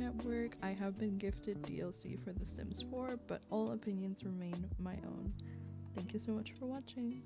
at work. I have been gifted DLC for The Sims 4, but all opinions remain my own. Thank you so much for watching.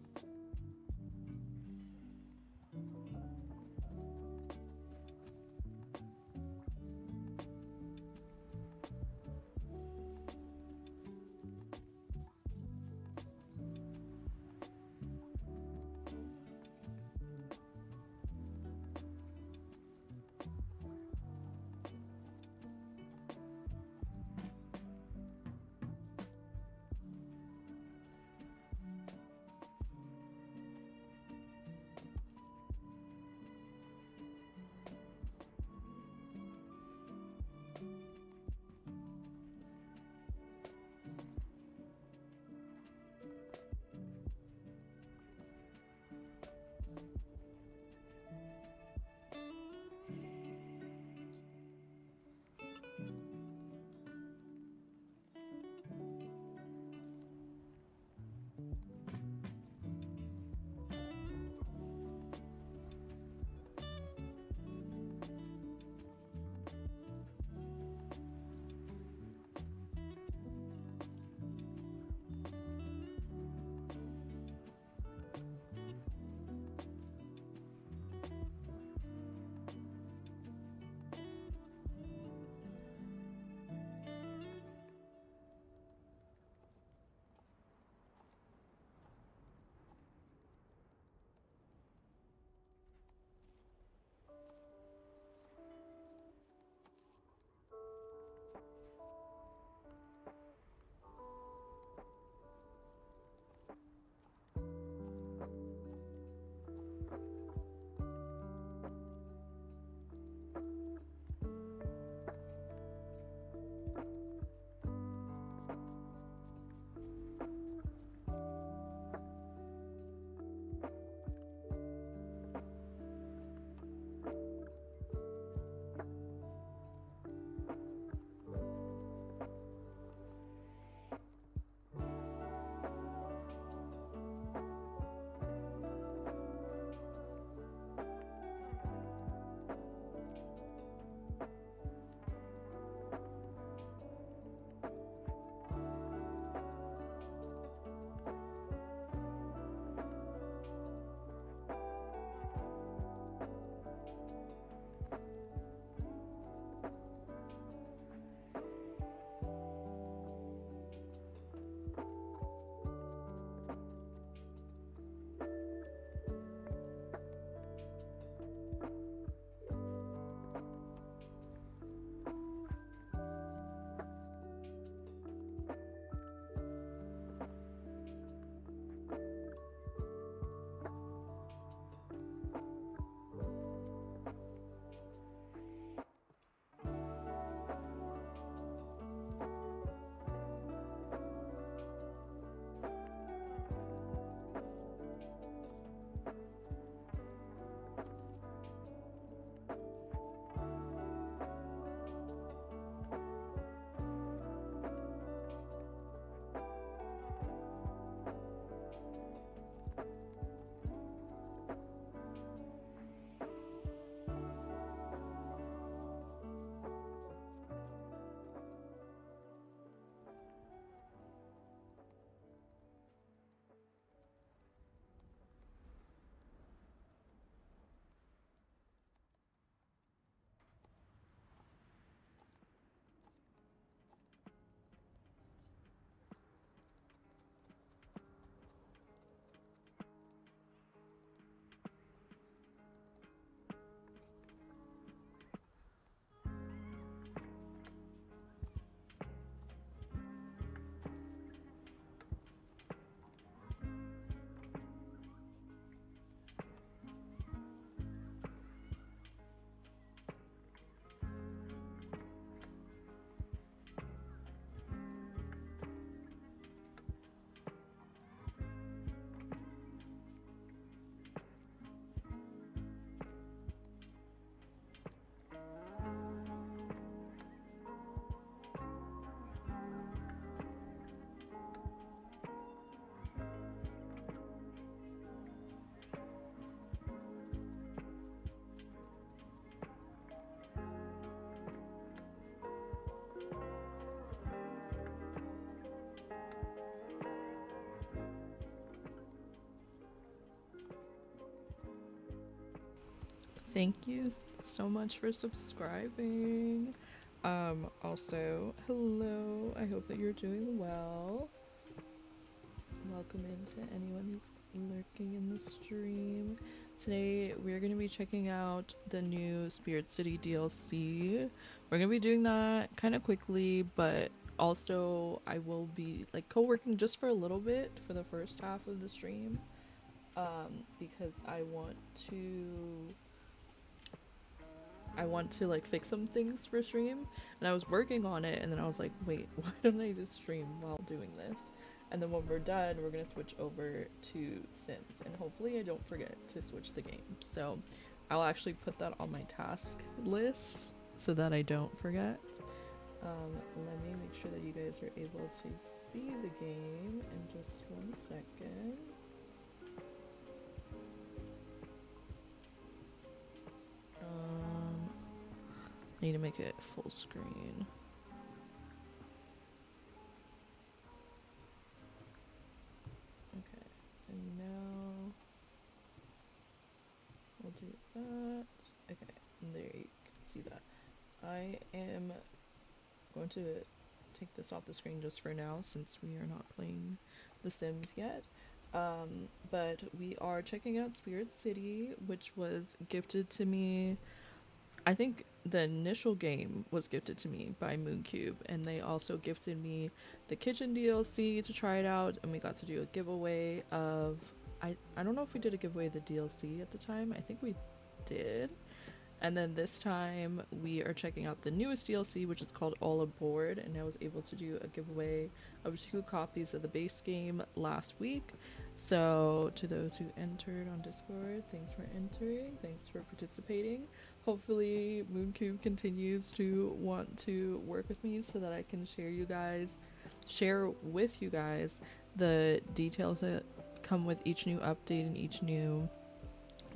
Thank you so much for subscribing. Also, hello. I hope that you're doing well. Welcome into anyone who's lurking in the stream. Today we're going to be checking out the new Spirit City DLC. We're going to be doing that kind of quickly, but also I will be like co-working just for a little bit for the first half of the stream, because I want to like fix some things for stream, and I was working on it, and then I was like, wait, why don't I just stream while doing this? And then when we're done, we're gonna switch over to Sims, and hopefully I don't forget to switch the game. So I'll actually put that on my task list so that I don't forget. Let me make sure that you guys are able to see the game in just 1 second. I need to make it full screen. Okay, and now we'll do that. Okay, and there you can see that. I am going to take this off the screen just for now since we are not playing The Sims yet. But we are checking out Spirit City, which was gifted to me. I think the initial game was gifted to me by Mooncube, and they also gifted me the kitchen DLC to try it out, and we got to do a giveaway of, I don't know if we did a giveaway of the DLC at the time. I think we did. And then this time we are checking out the newest DLC, which is called All Aboard, and I was able to do a giveaway of 2 copies of the base game last week. So to those who entered on Discord, thanks for entering, thanks for participating. Hopefully Mooncube continues to want to work with me so that I can share with you guys the details that come with each new update and each new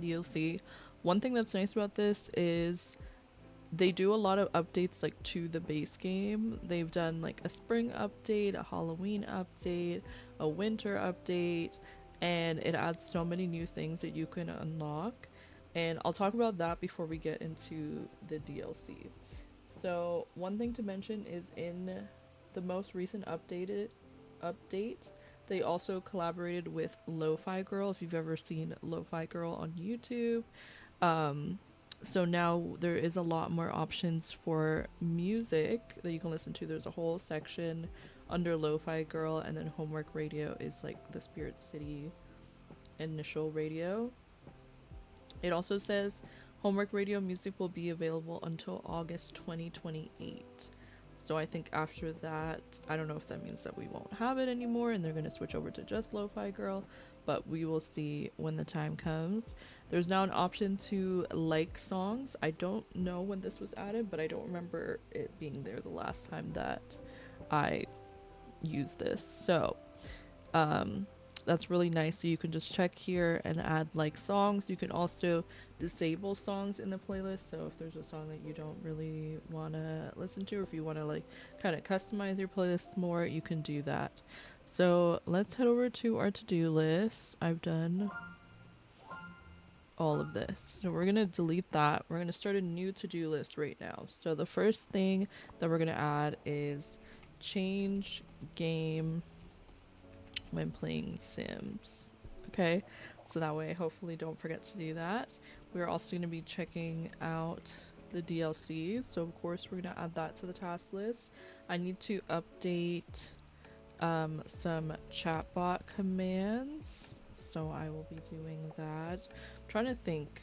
DLC. One thing that's nice about this is they do a lot of updates like to the base game. They've done like a spring update, a Halloween update, a winter update, and it adds so many new things that you can unlock. And I'll talk about that before we get into the DLC. So one thing to mention is in the most recent update, they also collaborated with Lo-Fi Girl, if you've ever seen Lo-Fi Girl on YouTube. So now there is a lot more options for music that you can listen to. There's a whole section under Lo-Fi Girl, and then Homework Radio is like the Spirit City initial radio. It also says Homework Radio music will be available until August 2028. So I think after that, I don't know if that means that we won't have it anymore and they're going to switch over to just Lo-Fi Girl, but we will see when the time comes. There's now an option to like songs. I don't know when this was added, but I don't remember it being there the last time that I used this. So that's really nice. So you can just check here and add like songs. You can also disable songs in the playlist. So if there's a song that you don't really want to listen to, or if you want to like kind of customize your playlist more, you can do that. So let's head over to our to-do list. I've done all of this. So we're going to delete that. We're going to start a new to-do list right now. So the first thing that we're going to add is change game when playing Sims. Okay, so that way hopefully don't forget to do that. We're also going to be checking out the DLC, so of course we're going to add that to the task list. I need to update some chatbot commands, so I will be doing that. I'm trying to think,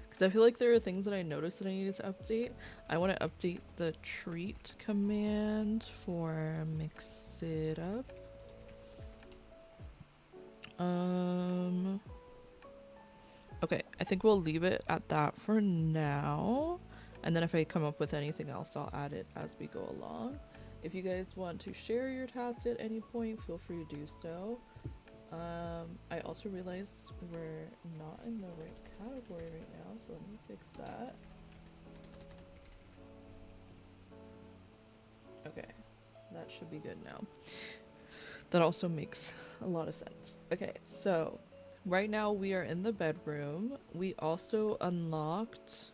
because I feel like there are things that I noticed that I needed to update. I want to update the treat command for mix it up. Okay, I think we'll leave it at that for now, and then if I come up with anything else, I'll add it as we go along. If you guys want to share your tasks at any point, feel free to do so. I also realized we're not in the right category right now, so let me fix that. Okay, that should be good now. That also makes a lot of sense. Okay, so right now we are in the bedroom. We also unlocked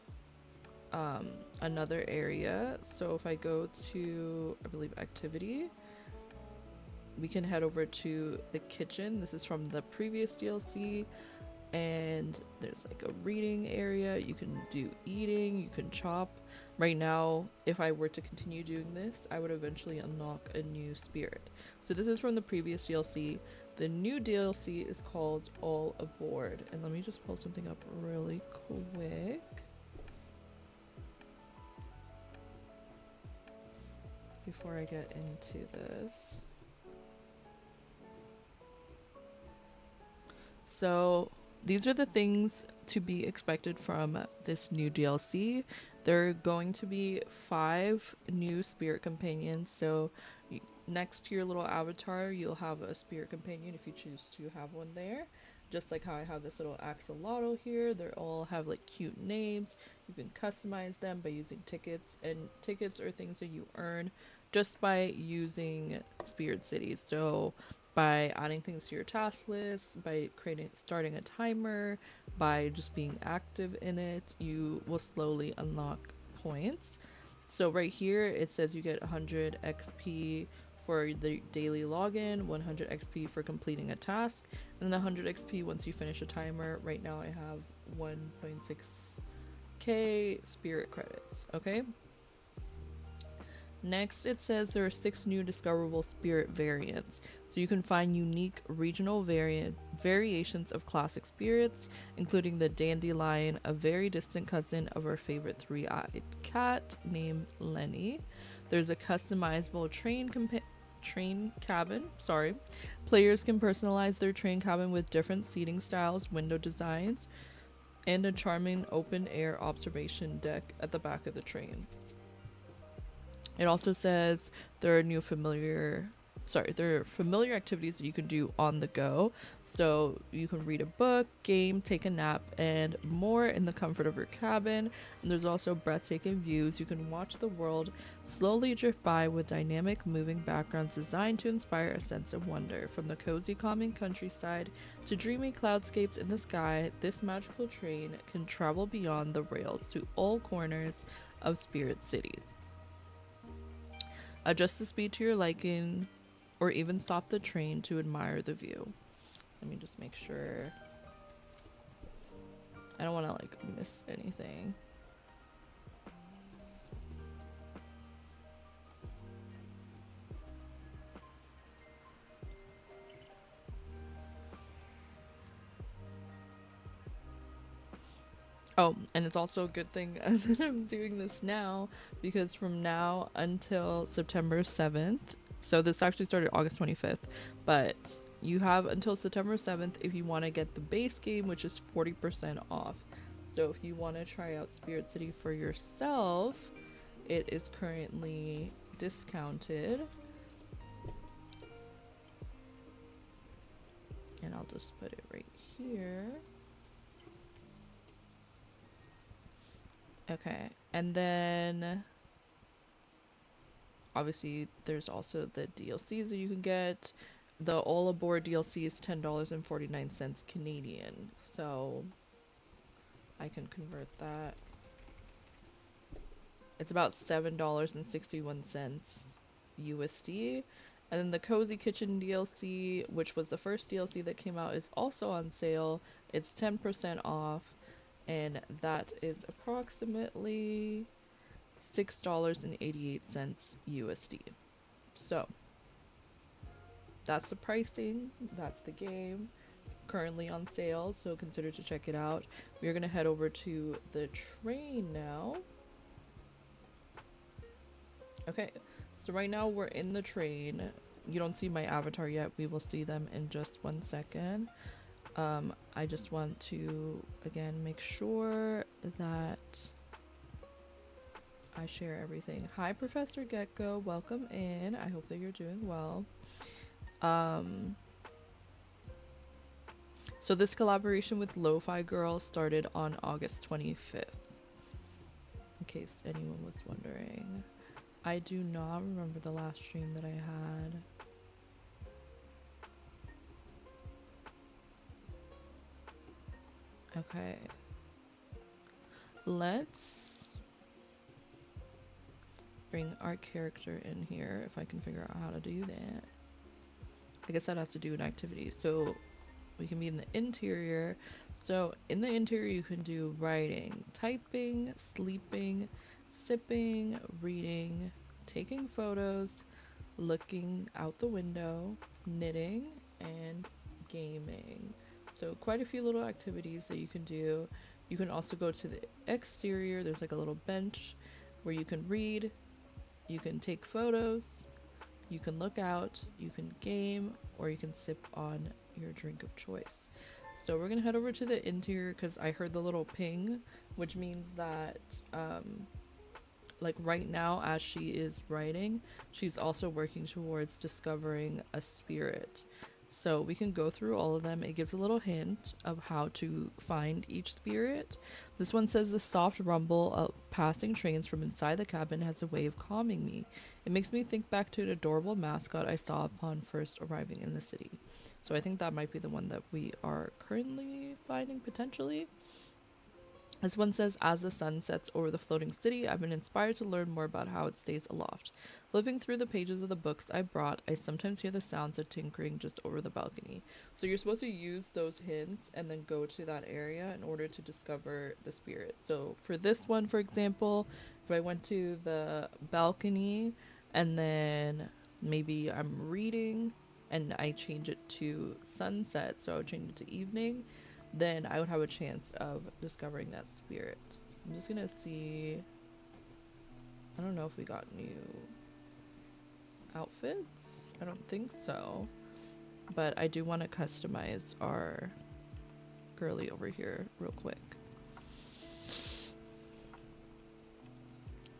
another area. So if I go to, I believe, activity, we can head over to the kitchen. This is from the previous DLC, and there's like a reading area. You can do eating, you can chop. Right now, if I were to continue doing this, I would eventually unlock a new spirit. So this is from the previous DLC. The new DLC is called All Aboard. And let me just pull something up really quick before I get into this. So these are the things to be expected from this new DLC. There are going to be 5 new spirit companions. So next to your little avatar, you'll have a spirit companion if you choose to have one there. Just like how I have this little axolotl here. They all have like cute names. You can customize them by using tickets, and tickets are things that you earn just by using Spirit Cities. So by adding things to your task list, by starting a timer, by just being active in it, you will slowly unlock points. So right here it says you get 100 XP for the daily login, 100 XP for completing a task, and then 100 XP once you finish a timer. Right now I have 1.6k spirit credits. Okay. Next, it says there are 6 new discoverable spirit variants. So you can find unique regional variations of classic spirits, including the dandelion, a very distant cousin of our favorite 3-eyed cat named Lenny. There's a customizable train cabin. Players can personalize their train cabin with different seating styles, window designs, and a charming open-air observation deck at the back of the train. It also says there are familiar activities that you can do on the go. So you can read a book, game, take a nap, and more in the comfort of your cabin. And there's also breathtaking views. You can watch the world slowly drift by with dynamic moving backgrounds designed to inspire a sense of wonder. From the cozy, calming countryside to dreamy cloudscapes in the sky, this magical train can travel beyond the rails to all corners of Spirit City. Adjust the speed to your liking, or even stop the train to admire the view. Let me just make sure. I don't want to like miss anything. Oh, and it's also a good thing that I'm doing this now, because from now until September 7th, so this actually started August 25th, but you have until September 7th if you want to get the base game, which is 40% off. So if you want to try out Spirit City for yourself, it is currently discounted. And I'll just put it right here. Okay, and then obviously there's also the DLCs that you can get. The All Aboard DLC is $10.49 Canadian, so I can convert that. It's about $7.61 USD. And then the Cozy Kitchen DLC, which was the first DLC that came out, is also on sale. It's 10% off. And that is approximately $6.88 USD. So that's the pricing, that's the game, currently on sale, so consider to check it out. We're gonna head over to the train now. Okay, so right now we're in the train. You don't see my avatar yet, we will see them in just 1 second. I just want to again make sure that I share everything. Hi Professor Gecko, welcome in. I hope that you're doing well. So this collaboration with Lo-Fi Girl started on August 25th, in case anyone was wondering. I do not remember the last stream that I had. Okay. Let's bring our character in here if I can figure out how to do that. I guess I'd have to do an activity. So we can be in the interior. So in the interior you can do writing, typing, sleeping, sipping, reading, taking photos, looking out the window, knitting, and gaming. So quite a few little activities that you can do. You can also go to the exterior. There's like a little bench where you can read, you can take photos, you can look out, you can game, or you can sip on your drink of choice. So we're gonna head over to the interior because I heard the little ping, which means that like right now as she is writing, she's also working towards discovering a spirit. So we can go through all of them. It gives a little hint of how to find each spirit. This one says the soft rumble of passing trains from inside the cabin has a way of calming me. It makes me think back to an adorable mascot I saw upon first arriving in the city. So I think that might be the one that we are currently finding potentially. This one says, as the sun sets over the floating city, I've been inspired to learn more about how it stays aloft. Flipping through the pages of the books I brought, I sometimes hear the sounds of tinkering just over the balcony. So you're supposed to use those hints and then go to that area in order to discover the spirit. So for this one, for example, if I went to the balcony and then maybe I'm reading and I change it to sunset, so I would change it to evening, then I would have a chance of discovering that spirit. I'm just gonna see. I don't know if we got new outfits. I don't think so. But I do want to customize our girly over here real quick.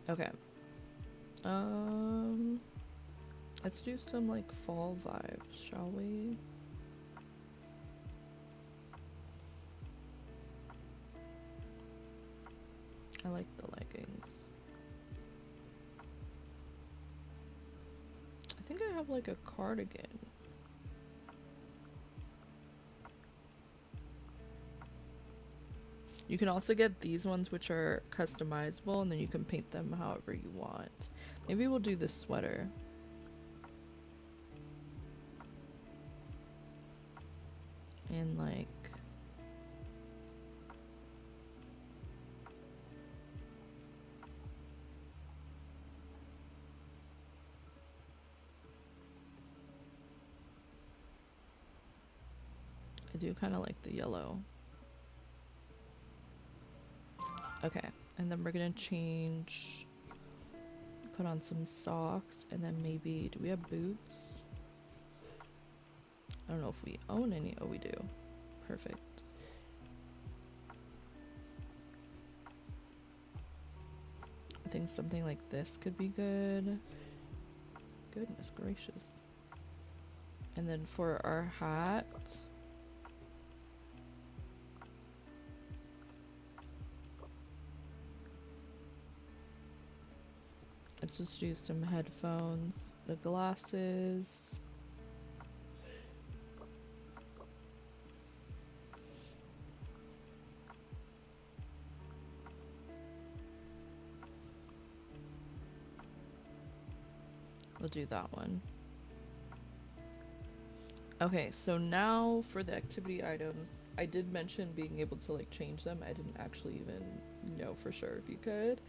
Okay. Let's do some like fall vibes, shall we? I like the leggings. I think I have like a cardigan. You can also get these ones which are customizable and then you can paint them however you want. Maybe we'll do this sweater. And like I do kind of like the yellow. Okay, and then we're gonna change, put on some socks, and then maybe, do we have boots? I don't know if we own any. Oh, we do. Perfect. I think something like this could be good. Goodness gracious. And then for our hat, let's just do some headphones, the glasses. We'll do that one. Okay, so now for the activity items, I did mention being able to like change them. I didn't actually even know for sure if you could,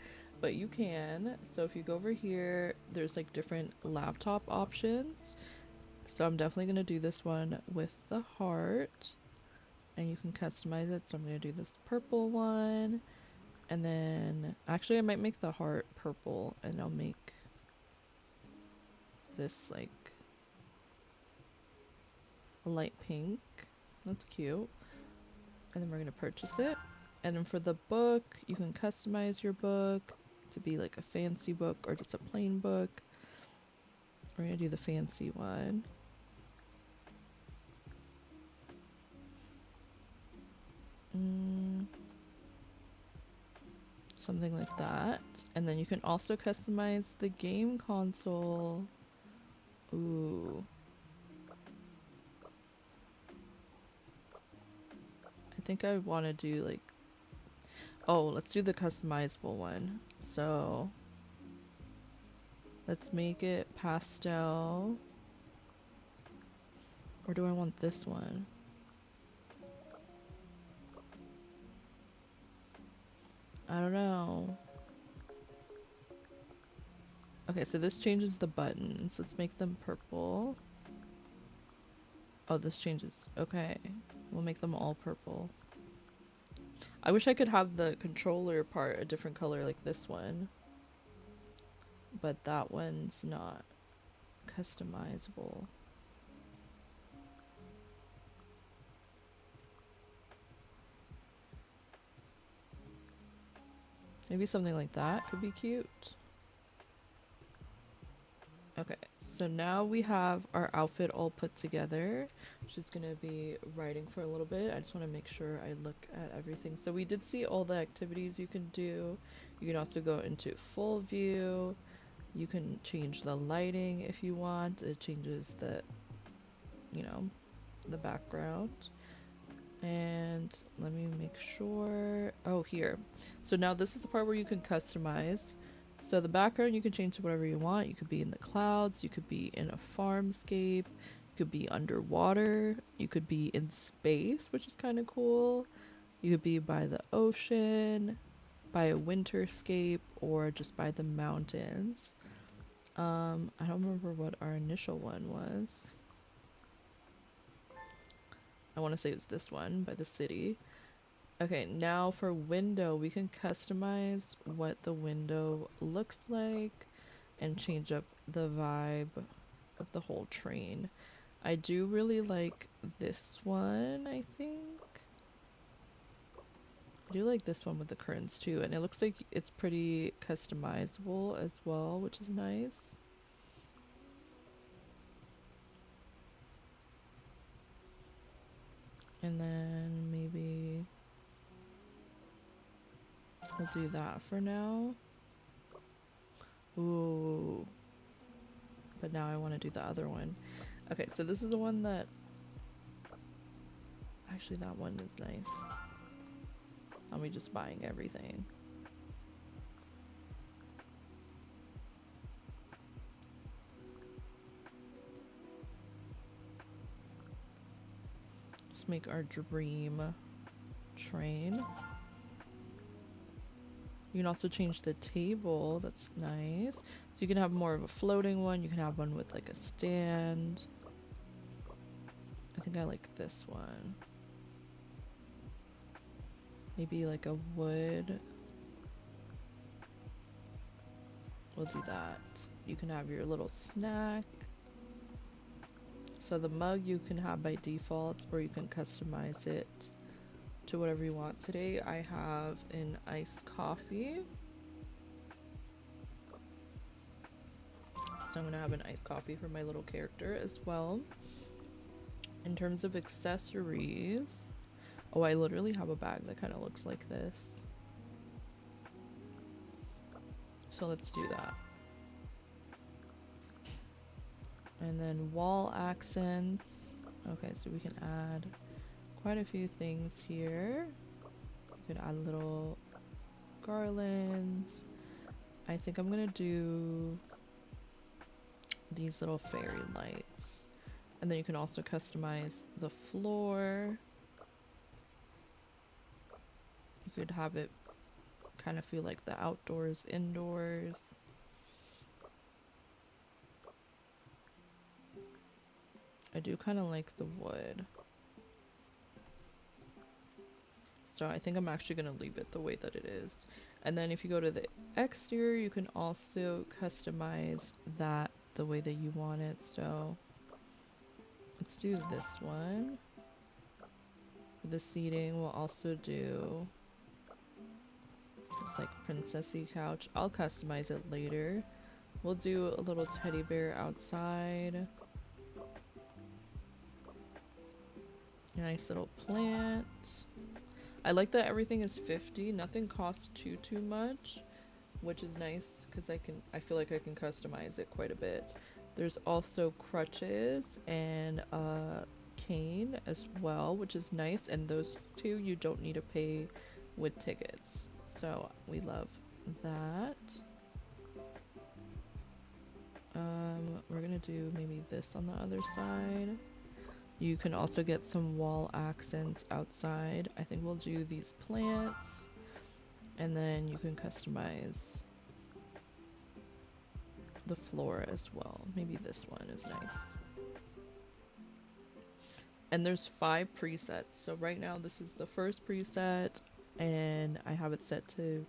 but you can. So if you go over here, there's like different laptop options. So I'm definitely gonna do this one with the heart, and you can customize it. So I'm gonna do this purple one, and then actually I might make the heart purple, and I'll make this like a light pink. That's cute. And then we're gonna purchase it. And then for the book, you can customize your book to be like a fancy book or just a plain book. We're gonna do the fancy one. Something like that. And then you can also customize the game console. Ooh. I think I want to do like, oh, let's do the customizable one. So let's make it pastel. Or do I want this one? I don't know. Okay, so this changes the buttons. Let's make them purple. Oh, this changes. Okay. We'll make them all purple. I wish I could have the controller part a different color like this one. But that one's not customizable. Maybe something like that could be cute. Okay, so now we have our outfit all put together. She's gonna be writing for a little bit. I just want to make sure I look at everything. So we did see all the activities you can do. You can also go into full view. You can change the lighting if you want. It changes the, you know, the background. And let me make sure. Oh, here. So now this is the part where you can customize. So the background you can change to whatever you want. You could be in the clouds, you could be in a farmscape, you could be underwater, you could be in space, which is kind of cool. You could be by the ocean, by a winterscape, or just by the mountains. I don't remember what our initial one was. I want to say it was this one, by the city. Okay, now for window, we can customize what the window looks like and change up the vibe of the whole train. I do really like this one, I think. I do like this one with the curtains too, and it looks like it's pretty customizable as well, which is nice. And then maybe we'll do that for now. Ooh. But now I want to do the other one. Okay, so this is the one that... Actually, that one is nice. Are we just buying everything? Just make our dream train. You can also change the table. That's nice. So you can have more of a floating one. You can have one with like a stand. I think I like this one. Maybe like a wood. We'll do that. You can have your little snack. So the mug you can have by default, or you can customize it to whatever you want. Today I have an iced coffee. So I'm gonna have an iced coffee for my little character as well. In terms of accessories, oh, I literally have a bag that kind of looks like this. So let's do that. And then wall accents. Okay, so we can add quite a few things here. You could add little garlands. I think I'm gonna do these little fairy lights. And then you can also customize the floor. You could have it kind of feel like the outdoors, indoors. I do kind of like the wood. So I think I'm actually going to leave it the way that it is. And then if you go to the exterior, you can also customize that the way that you want it. So let's do this one. For the seating, we'll also do this like princessy couch. I'll customize it later. We'll do a little teddy bear outside. Nice little plant. I like that everything is 50. Nothing costs too much, which is nice because I feel like I can customize it quite a bit. There's also crutches and Cane as well, which is nice, and those two you don't need to pay with tickets, so we love that. We're gonna do maybe this on the other side. You can also get some wall accents outside. I think we'll do these plants, and then you can customize the floor as well. Maybe this one is nice. And there's 5 presets, so right now this is the first preset, and I have it set to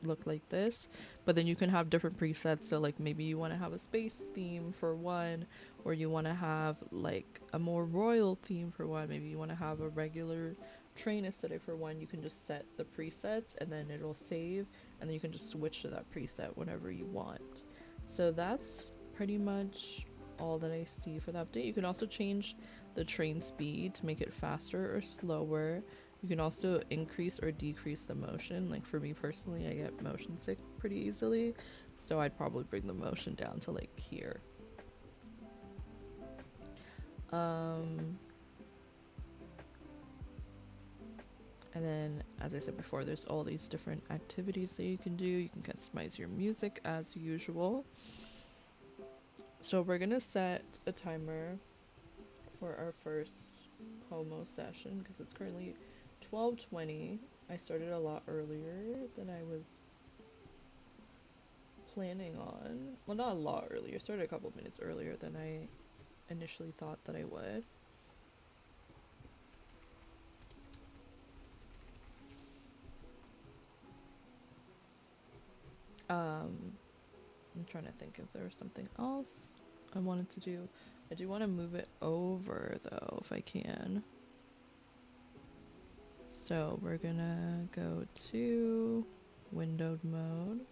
look like this, but then you can have different presets. So like maybe you want to have a space theme for one, or you want to have like a more royal theme for one, maybe you want to have a regular train aesthetic for one. You can just set the presets and then it'll save, and then you can just switch to that preset whenever you want. So that's pretty much all that I see for the update. You can also change the train speed to make it faster or slower. You can also increase or decrease the motion. Like for me personally, I get motion sick pretty easily, so I'd probably bring the motion down to like here. And then, as I said before, there's all these different activities that you can do. You can customize your music as usual. So we're gonna set a timer for our first Homo session because it's currently 12:20. I started a lot earlier than I was planning on. Well, not a lot earlier. I started a couple minutes earlier than I initially thought that I would. I'm trying to think if there was something else I wanted to do. I do want to move it over though, if I can. So we're gonna go to windowed mode.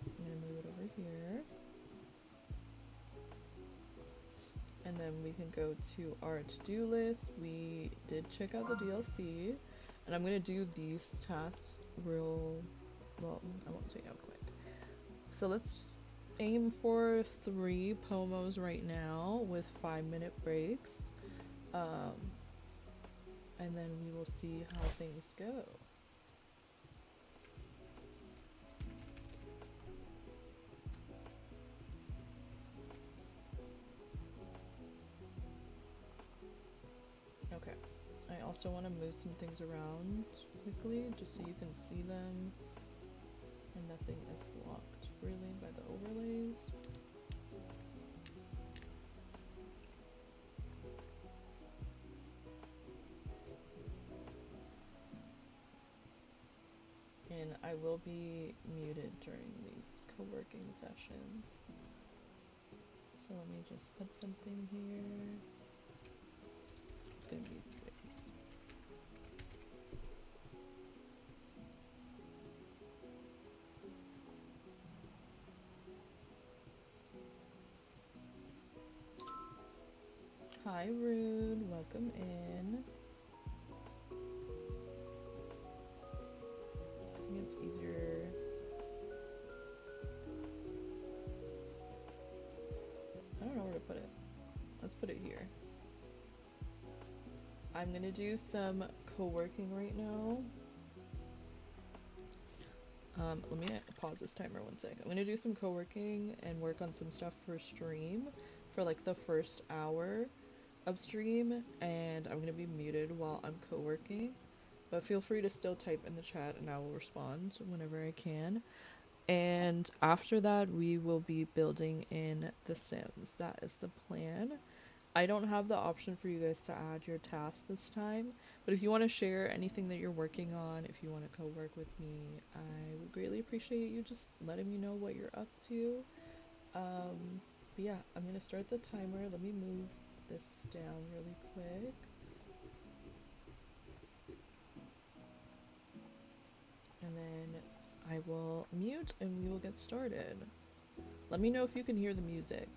I'm gonna move it over here. And then we can go to our to-do list. We did check out the DLC, and I'm gonna do these tasks real, well, I won't say how quick. So let's aim for 3 pomos right now with 5-minute breaks. And then we will see how things go. Okay, I also want to move some things around quickly just so you can see them and nothing is blocked really by the overlays. And I will be muted during these co-working sessions. So let me just put something here. It's gonna be big. Hi Rude, welcome in. I think it's easier. I don't know where to put it. Let's put it here. I'm gonna do some co-working right now. Let me pause this timer 1 sec. I'm gonna do some co-working and work on some stuff for stream for like the first hour of stream, and I'm gonna be muted while I'm co-working, but feel free to still type in the chat and I will respond whenever I can. And after that we will be building in The Sims. That is the plan. I don't have the option for you guys to add your tasks this time, but if you want to share anything that you're working on, if you want to co-work with me, I would greatly appreciate you just letting me know what you're up to. But yeah, I'm gonna start the timer. Let me move this down really quick. And then I will mute and we will get started. Let me know if you can hear the music.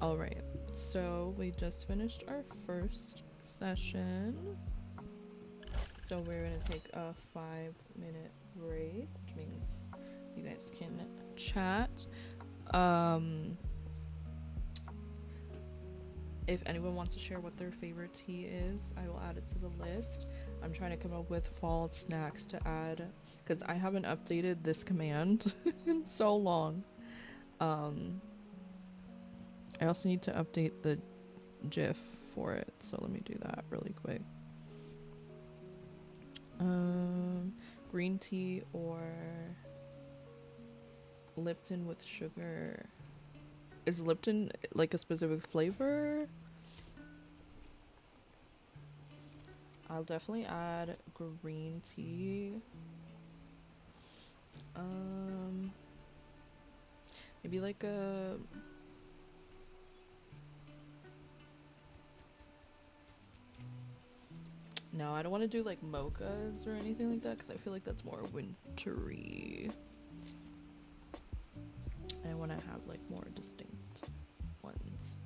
Alright, so we just finished our first session. So we're gonna take a 5-minute break, which means you guys can chat. If anyone wants to share what their favorite tea is, I will add it to the list. I'm trying to come up with fall snacks to add because I haven't updated this command in so long. I also need to update the GIF for it, so let me do that really quick. Green tea or Lipton with sugar. Is Lipton like a specific flavor? I'll definitely add green tea. Maybe like a no, I don't want to do like mochas or anything like that because I feel like that's more wintry. I want to have like more distinct ones.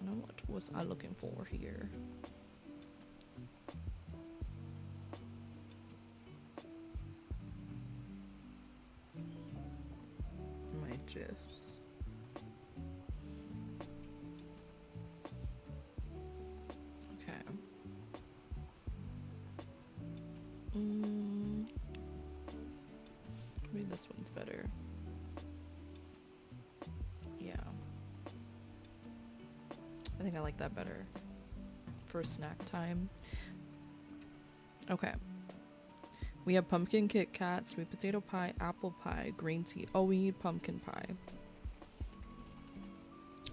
Now what was I looking for here? My GIFs. Okay. Maybe this one's better. Yeah. I think I like that better for snack time. Okay. We have pumpkin Kit Kat, sweet potato pie, apple pie, green tea. Oh, we need pumpkin pie.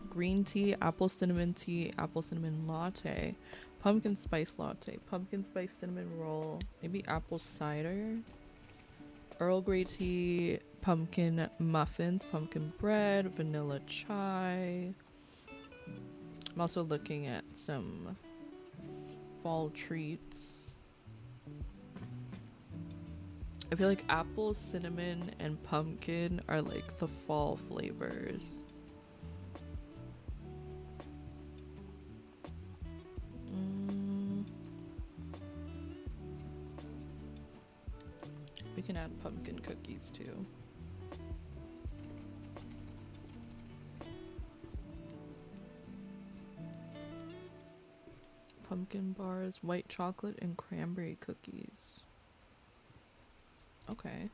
Green tea, apple cinnamon latte, pumpkin spice latte, pumpkin spice cinnamon roll, maybe apple cider, Earl Grey tea, pumpkin muffins, pumpkin bread, vanilla chai. I'm also looking at some fall treats. I feel like apple, cinnamon, and pumpkin are like the fall flavors. We can add pumpkin cookies too. Pumpkin bars, white chocolate, and cranberry cookies. Okay.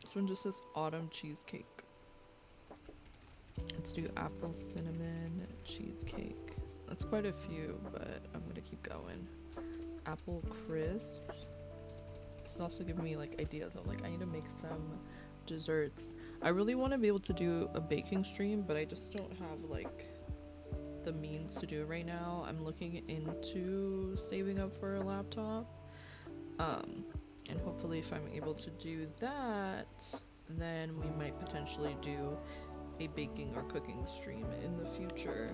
This one just says autumn cheesecake. Let's do apple cinnamon cheesecake. That's quite a few, but I'm gonna keep going. Apple crisps. This is also giving me like ideas of like I need to make some desserts. I really want to be able to do a baking stream, but I just don't have like the means to do it right now. I'm looking into saving up for a laptop. And hopefully if I'm able to do that, then we might potentially do a baking or cooking stream in the future.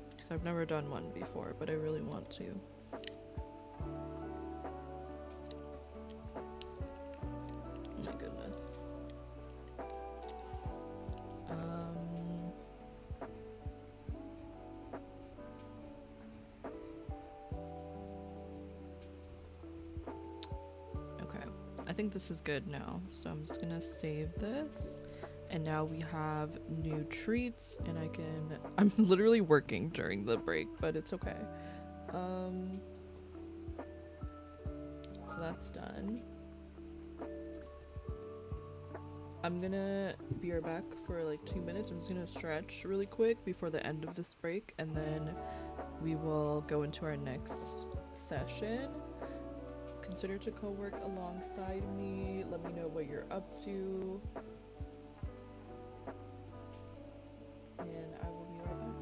Because I've never done one before, but I really want to. Oh my goodness. I think this is good now, so I'm just gonna save this, and now we have new treats, and I'm literally working during the break, but it's okay. So that's done. I'm gonna be right back for like 2 minutes. I'm just gonna stretch really quick before the end of this break, and then we will go into our next session. Consider to co-work alongside me. Let me know what you're up to. And I will be right back.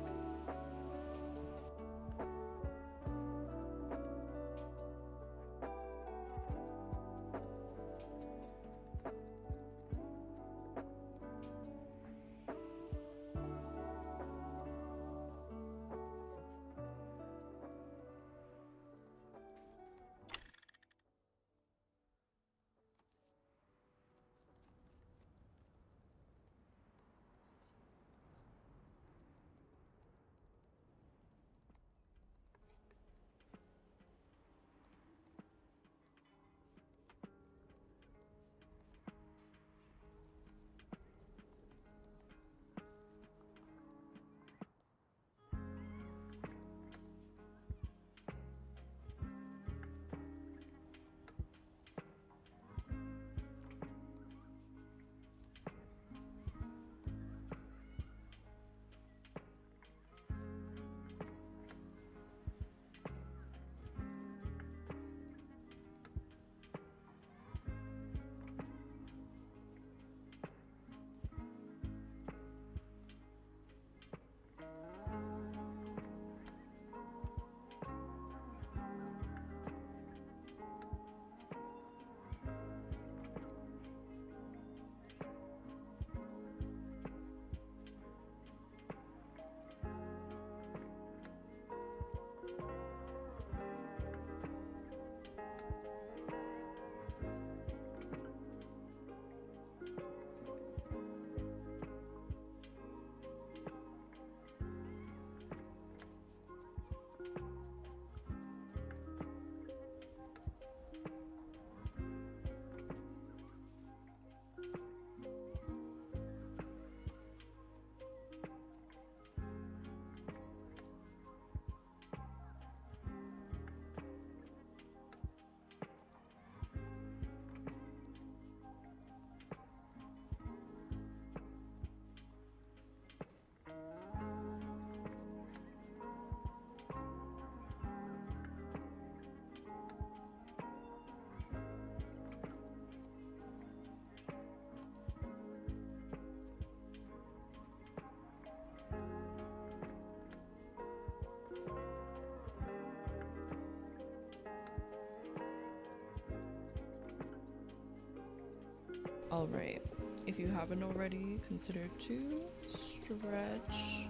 Alright, if you haven't already, consider to stretch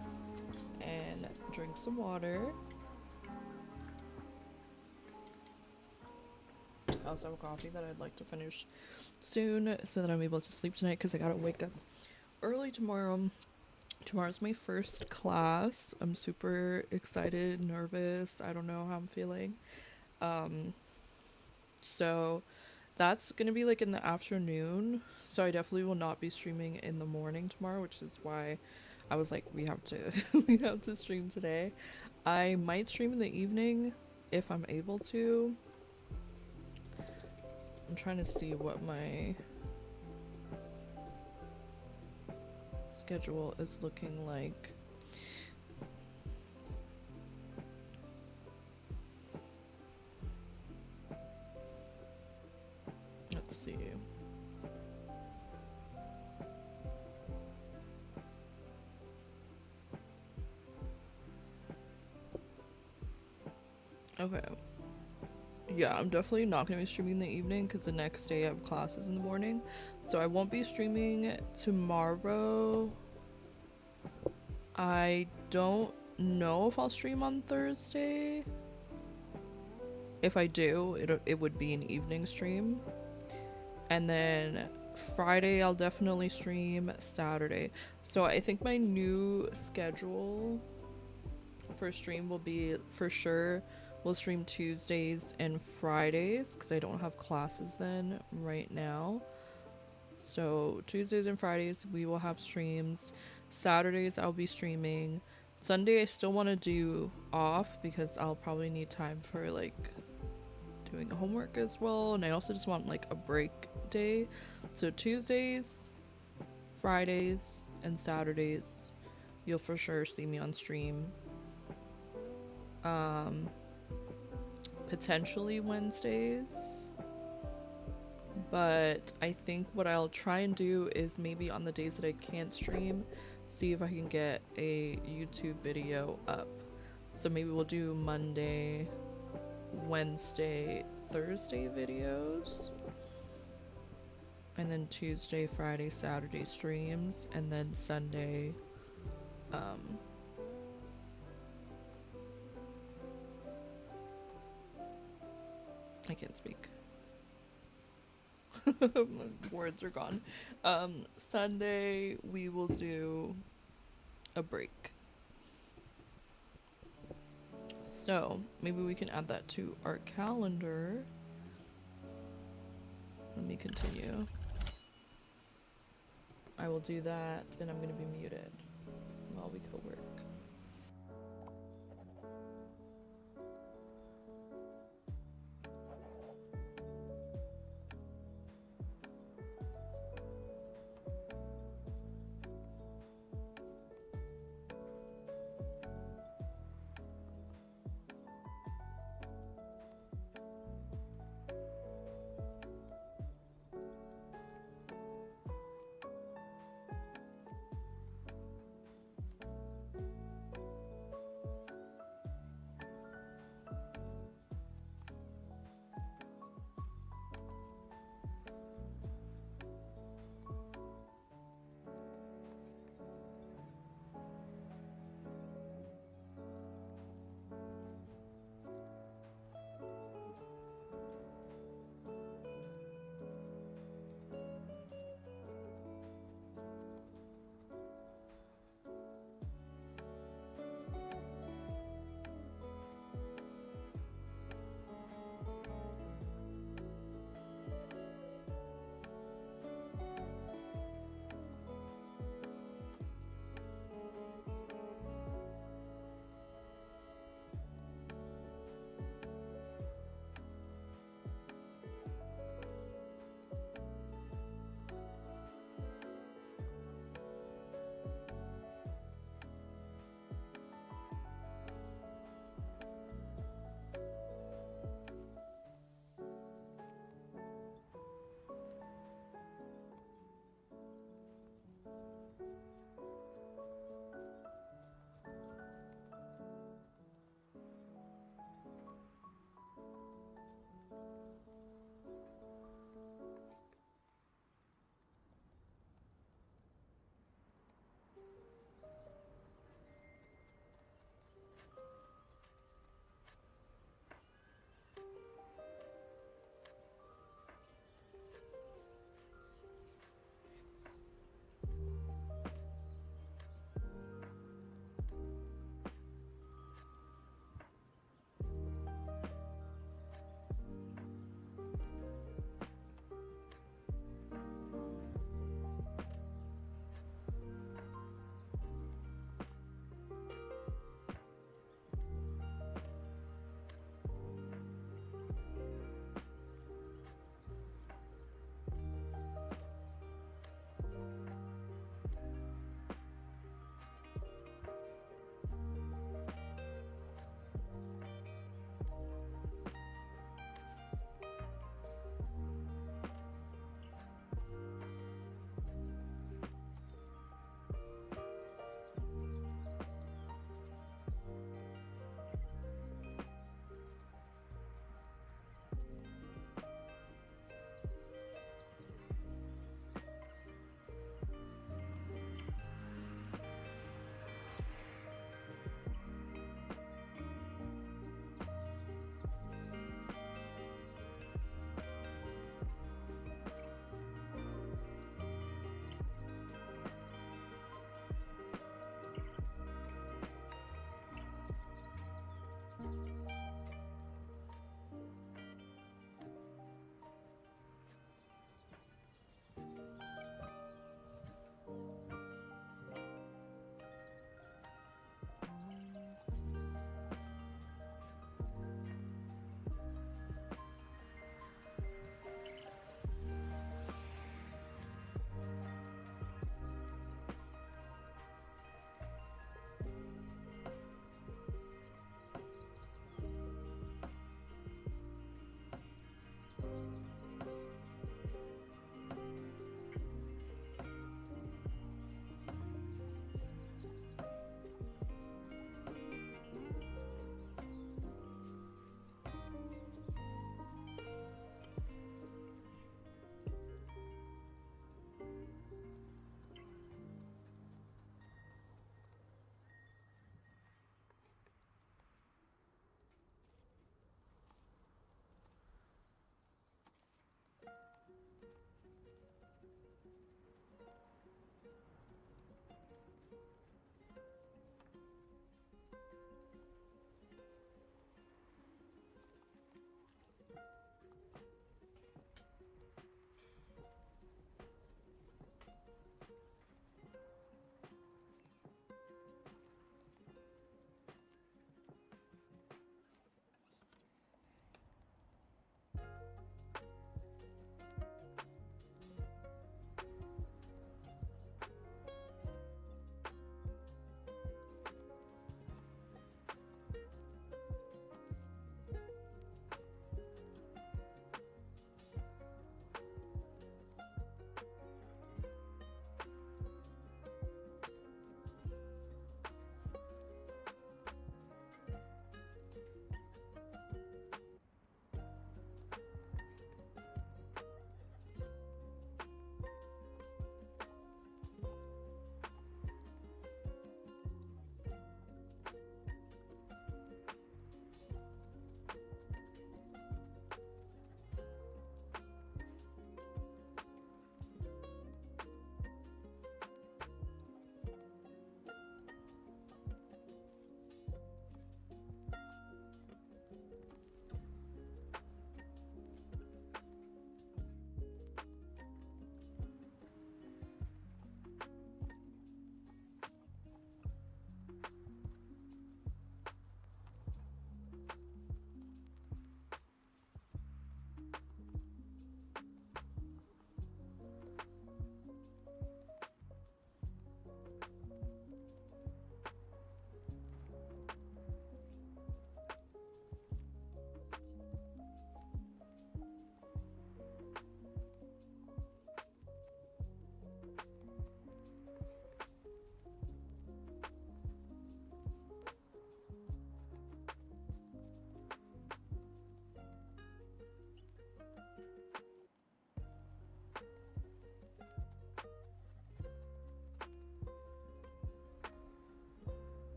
and drink some water. I also have a coffee that I'd like to finish soon so that I'm able to sleep tonight because I gotta wake up early tomorrow. Tomorrow's my first class. I'm super excited, nervous. I don't know how I'm feeling. So that's gonna be like in the afternoon. So I definitely will not be streaming in the morning tomorrow, which is why I was like, we have to we have to stream today. I might stream in the evening if I'm able to. I'm trying to see what my schedule is looking like. Let's see. Okay. Yeah, I'm definitely not going to be streaming in the evening because the next day I have classes in the morning. So I won't be streaming tomorrow. I don't know if I'll stream on Thursday. If I do, it would be an evening stream. And then Friday I'll definitely stream, Saturday. So I think my new schedule for stream will be, for sure, we'll stream Tuesdays and Fridays because I don't have classes then right now. So Tuesdays and Fridays we will have streams. Saturdays I'll be streaming. Sunday I still want to do off because I'll probably need time for like doing homework as well, and I also just want like a break day. So Tuesdays, Fridays, and Saturdays you'll for sure see me on stream. Potentially Wednesdays, but I think what I'll try and do is maybe on the days that I can't stream, see if I can get a YouTube video up. So maybe we'll do Monday, Wednesday, Thursday videos, and then Tuesday, Friday, Saturday streams, and then Sunday I can't speak. Words are gone. Sunday we will do a break. So maybe we can add that to our calendar. Let me continue. I will do that, and I'm gonna be muted while we co-work.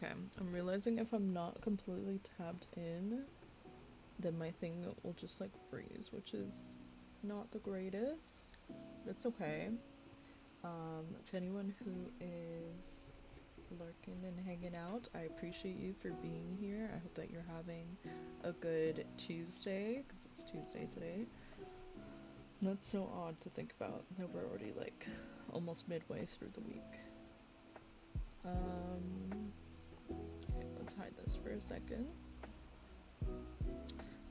Okay, I'm realizing if I'm not completely tabbed in, then my thing will just like freeze, which is not the greatest. That's okay. To anyone who is lurking and hanging out, I appreciate you for being here. I hope that you're having a good Tuesday, because it's Tuesday today. That's so odd to think about that we're already like almost midway through the week. Okay, let's hide this for a second.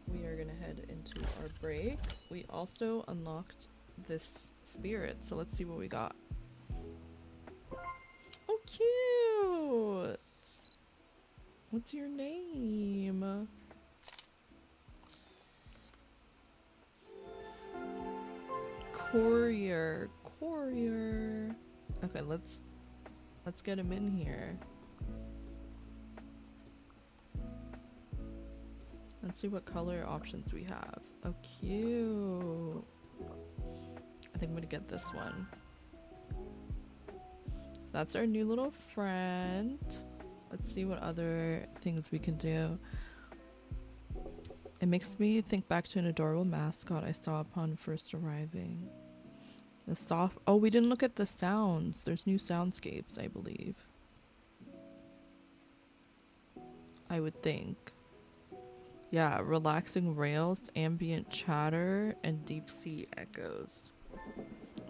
We are gonna head into our break. We also unlocked this spirit, so let's see what we got. Oh, cute! What's your name? Courier. Okay, let's get him in here. Let's see what color options we have. Oh, cute. I think I'm gonna get this one. That's our new little friend. Let's see what other things we can do. It makes me think back to an adorable mascot I saw upon first arriving. The soft— oh, we didn't look at the sounds. There's new soundscapes, I believe. I would think. Yeah, relaxing rails, ambient chatter, and deep sea echoes.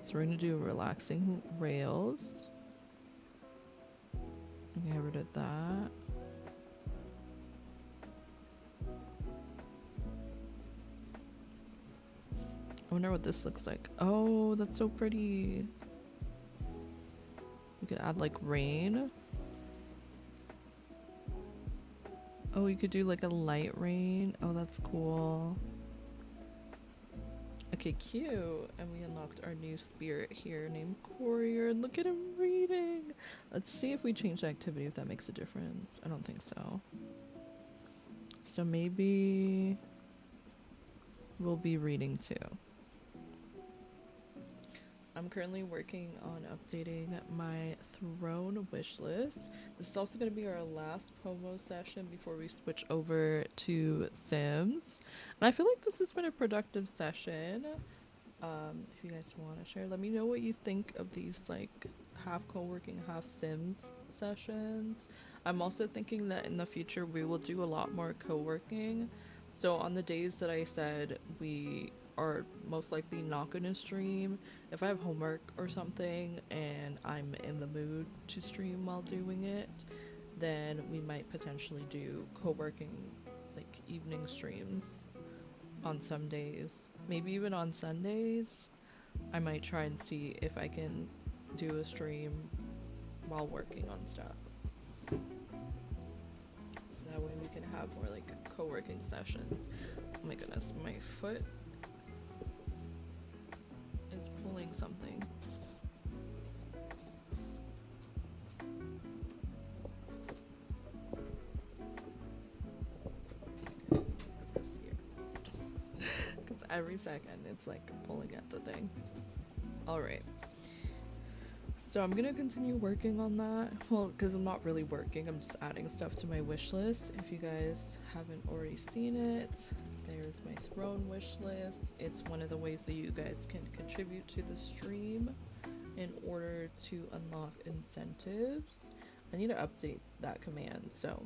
So we're gonna do relaxing rails. Okay, we did that. I wonder what this looks like. Oh, that's so pretty. We could add like rain. Oh, you could do like a light rain. Oh, that's cool. Okay, cute. And we unlocked our new spirit here named Courier. Look at him reading. Let's see if we change the activity, if that makes a difference. I don't think so. So maybe we'll be reading too. I'm currently working on updating my throne wish list. This is also going to be our last promo session before we switch over to Sims. And I feel like this has been a productive session. If you guys want to share, let me know what you think of these like half co-working, half Sims sessions. I'm also thinking that in the future we will do a lot more co-working. So on the days that I said we are most likely not going to stream, if I have homework or something and I'm in the mood to stream while doing it, then we might potentially do co-working like evening streams on some days. Maybe even on Sundays. I might try and see if I can do a stream while working on stuff. So that way we can have more like co-working sessions. Oh my goodness, my foot is pulling something. Okay, put this here. Because every second it's like pulling at the thing. Alright. So I'm gonna continue working on that. Well, because I'm not really working, I'm just adding stuff to my wish list. If you guys haven't already seen it, there's my throne wish list. It's one of the ways that you guys can contribute to the stream in order to unlock incentives. I need to update that command, so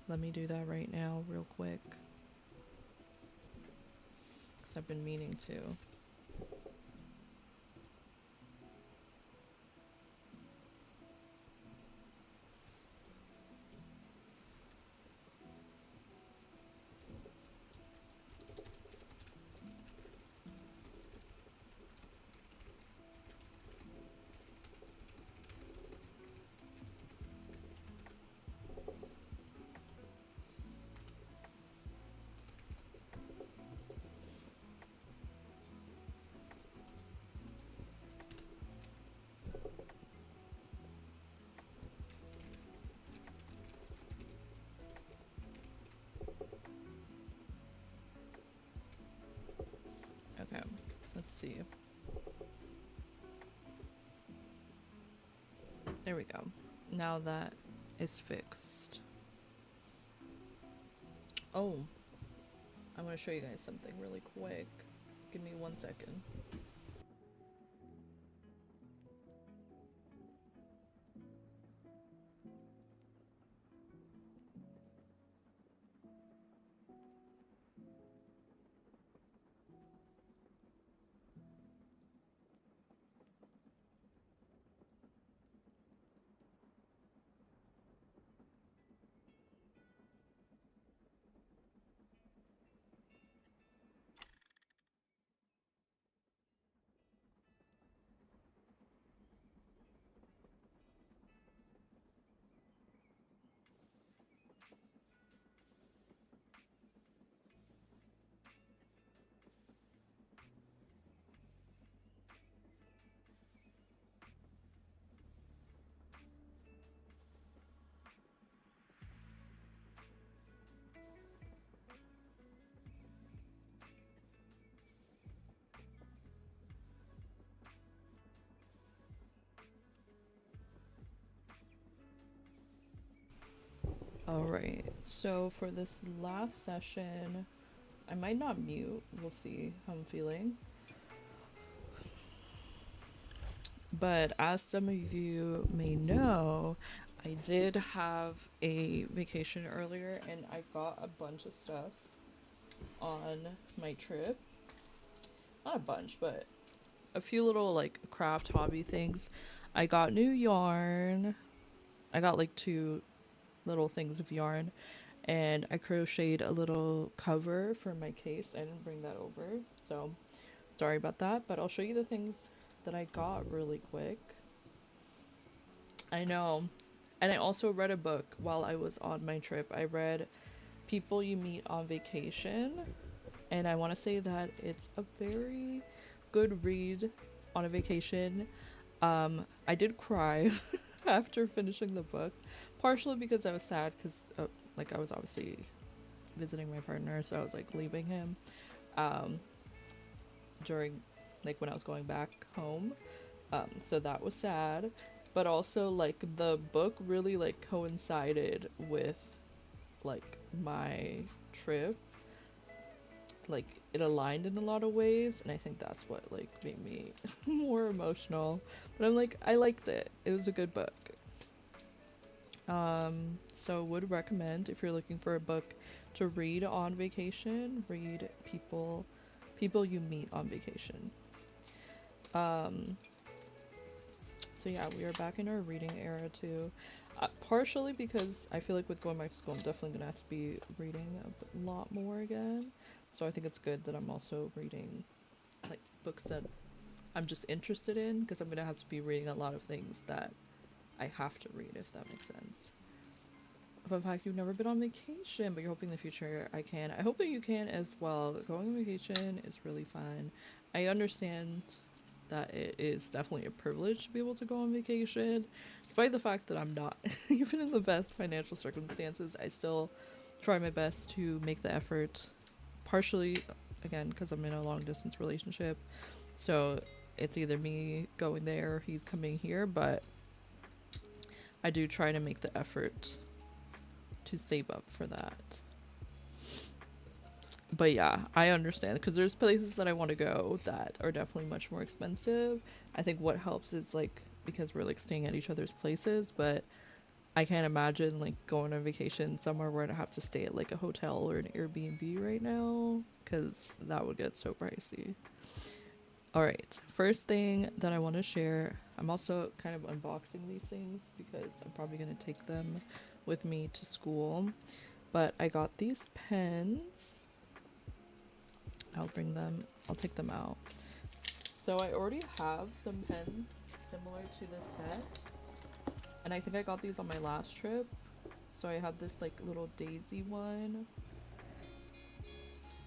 let me do that right now real quick. Because I've been meaning to. Okay, let's see. There we go. Now that is fixed. Oh, I want to show you guys something really quick. Give me 1 second. Alright, so for this last session, I might not mute, we'll see how I'm feeling. But as some of you may know, I did have a vacation earlier and I got a bunch of stuff on my trip. Not a bunch, but a few little like craft hobby things. I got new yarn. I got like 2 little things of yarn, and I crocheted a little cover for my case. I didn't bring that over, so sorry about that, but I'll show you the things that I got really quick. I know. And I also read a book while I was on my trip. I read People You Meet on Vacation, and I want to say that it's a very good read on a vacation. I did cry after finishing the book, partially because I was sad because like I was obviously visiting my partner, so I was like leaving him during like when I was going back home, so that was sad, but also like the book really like coincided with like my trip. Like it aligned in a lot of ways, and I think that's what like made me more emotional. But I'm like, I liked it. It was a good book. So would recommend, if you're looking for a book to read on vacation, read People You Meet on Vacation. So yeah, we are back in our reading era too. Partially because I feel like with going back to school, I'm definitely gonna have to be reading a lot more again. So I think it's good that I'm also reading like books that I'm just interested in, because I'm gonna have to be reading a lot of things that I have to read, if that makes sense. Fun fact, you've never been on vacation, but you're hoping in the future I can. I hope that you can as well. Going on vacation is really fun. I understand that it is definitely a privilege to be able to go on vacation, despite the fact that I'm not even in the best financial circumstances. I still try my best to make the effort, partially again because I'm in a long distance relationship, so it's either me going there or he's coming here, but I do try to make the effort to save up for that. But yeah, I understand, because there's places that I want to go that are definitely much more expensive. I think what helps is like, because we're like staying at each other's places, but I can't imagine like going on vacation somewhere where I'd have to stay at like a hotel or an Airbnb right now, because that would get so pricey. Alright, first thing that I want to share, I'm also kind of unboxing these things because I'm probably going to take them with me to school, but I got these pens. I'll take them out. So I already have some pens similar to this set, and I think I got these on my last trip. So I had this like little daisy one.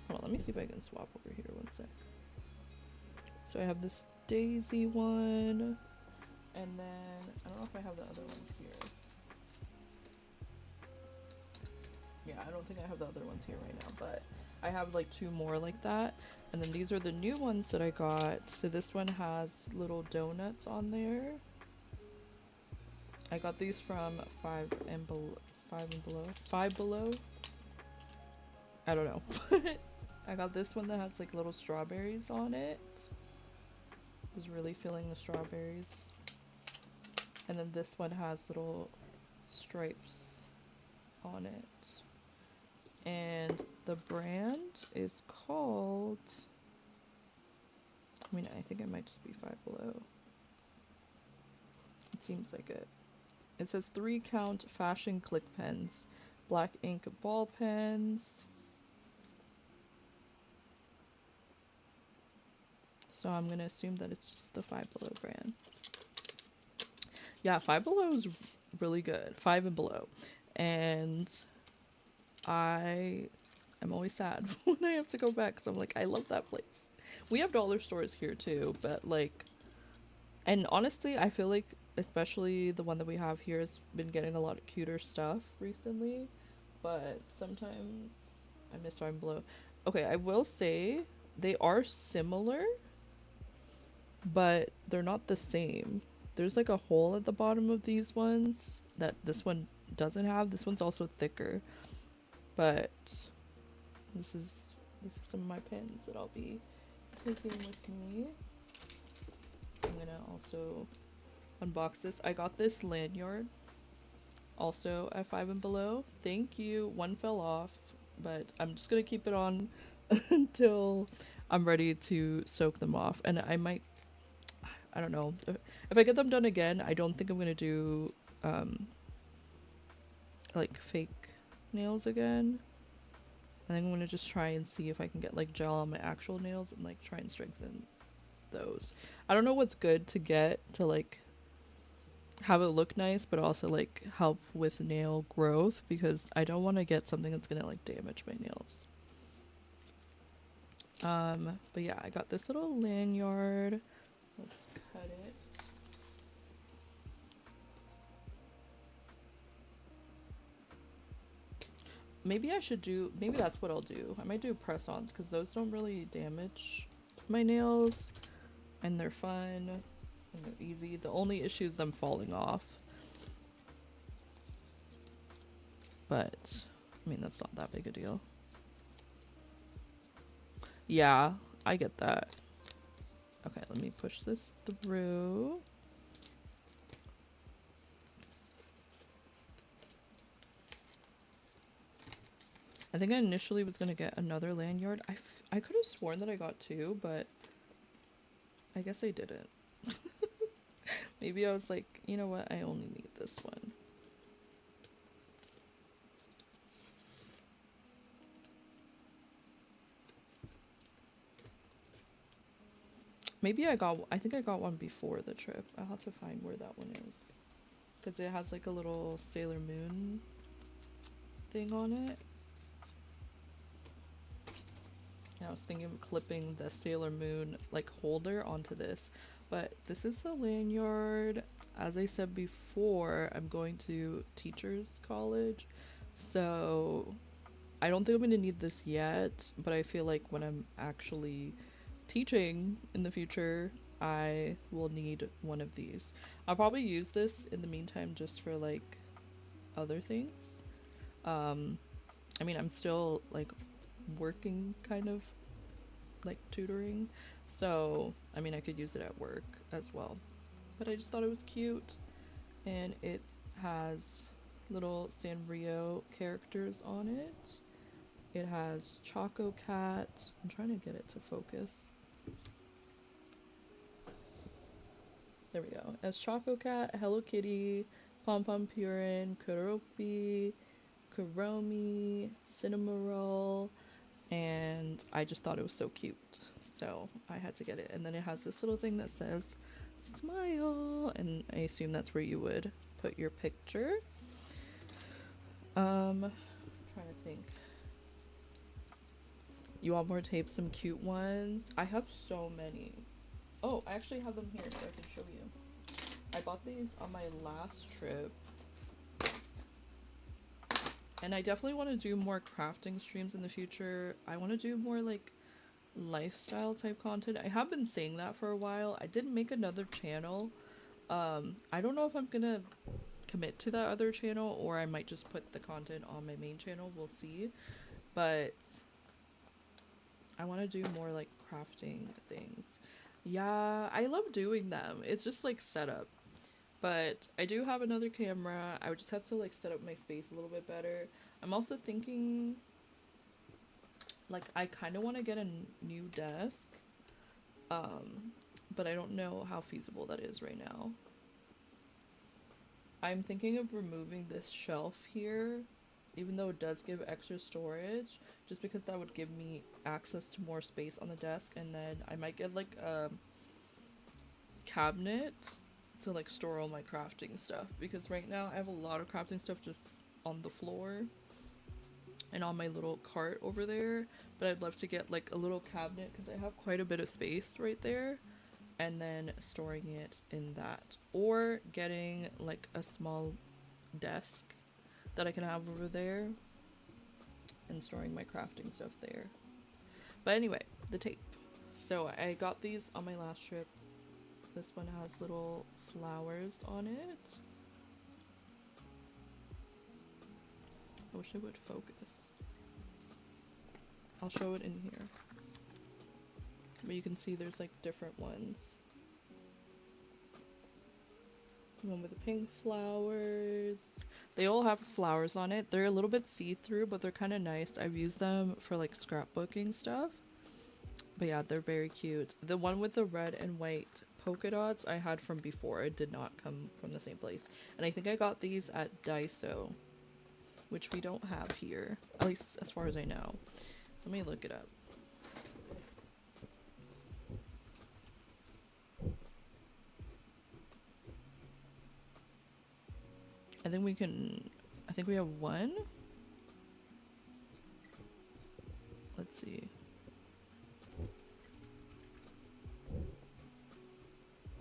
Hold on, let me see if I can swap over here 1 sec. So I have this daisy one, and then I don't know if I have the other ones here. Yeah, I don't think I have the other ones here right now, but I have like 2 more like that. And then these are the new ones that I got. So this one has little donuts on there. I got these from Five and Below. Five Below? I don't know. I got this one that has like little strawberries on it. Was really feeling the strawberries. And then this one has little stripes on it. And the brand is called, I mean, I think it might just be Five Below. It seems like it. It says 3-count fashion click pens, black ink ball pens. So I'm gonna assume that it's just the Five Below brand. Yeah, Five Below is really good. Five and Below. And I am always sad when I have to go back because I'm like, I love that place. We have dollar stores here too, but like, and honestly, I feel like especially the one that we have here has been getting a lot of cuter stuff recently, but sometimes I miss Five Below. Okay, I will say they are similar, but they're not the same. There's like a hole at the bottom of these ones that this one doesn't have. This one's also thicker, but this is some of my pens that I'll be taking with me. I'm gonna also unbox this. I got this lanyard also at Five and Below. Thank you. One fell off, but I'm just gonna keep it on until I'm ready to soak them off. And I don't know, if I get them done again, I don't think I'm gonna do like fake nails again. I think I'm gonna just try and see if I can get like gel on my actual nails and like try and strengthen those. I don't know what's good to get to like have it look nice but also like help with nail growth, because I don't want to get something that's gonna like damage my nails. But yeah, I got this little lanyard. Let's cut it. Maybe that's what I'll do. I might do press-ons because those don't really damage my nails and they're fun and they're easy. The only issue is them falling off. But, I mean, that's not that big a deal. Yeah, I get that. Okay, let me push this through. I think I initially was going to get another lanyard. I could have sworn that I got two, but I guess I didn't. Maybe I was like, you know what, I only need this one. Maybe I think I got one before the trip. I'll have to find where that one is. Because it has like a little Sailor Moon thing on it. I was thinking of clipping the Sailor Moon like holder onto this, but this is the lanyard. As I said before, I'm going to teachers college, so I don't think I'm going to need this yet, but I feel like when I'm actually teaching in the future, I will need one of these. I'll probably use this in the meantime just for like other things. I mean, I'm still like working kind of like tutoring, so I mean I could use it at work as well, but I just thought it was cute, and it has little Sanrio characters on it. It has Choco Cat. I'm trying to get it to focus. There we go. As Choco Cat, Hello Kitty, Pom Pom Purin, Kuropi, Kuromi, Cinnamoroll, and I just thought it was so cute, so I had to get it. And then it has this little thing that says smile, and I assume that's where you would put your picture. Trying to think. You want more tapes? Some cute ones? I have so many. Oh, I actually have them here so I can show you. I bought these on my last trip. And I definitely want to do more crafting streams in the future. I want to do more like lifestyle type content. I have been saying that for a while. I did make another channel. I don't know if I'm gonna commit to that other channel, or I might just put the content on my main channel. We'll see. But I want to do more like crafting things. Yeah, I love doing them. It's just like setup. But I do have another camera. I would just have to like set up my space a little bit better. I'm also thinking like I kind of want to get a new desk. But I don't know how feasible that is right now. I'm thinking of removing this shelf here, even though it does give extra storage, just because that would give me access to more space on the desk, and then I might get like a cabinet to like store all my crafting stuff, because right now I have a lot of crafting stuff just on the floor and on my little cart over there, but I'd love to get like a little cabinet because I have quite a bit of space right there, and then storing it in that, or getting like a small desk that I can have over there and storing my crafting stuff there. But anyway, the tape. So I got these on my last trip. This one has little flowers on it. I wish it would focus. I'll show it in here. But you can see there's like different ones. One with the pink flowers. They all have flowers on it. They're a little bit see-through, but they're kind of nice. I've used them for like scrapbooking stuff. But yeah, they're very cute. The one with the red and white polka dots I had from before. It did not come from the same place. And I think I got these at Daiso, which we don't have here, at least as far as I know. Let me look it up. I think we have one. Let's see.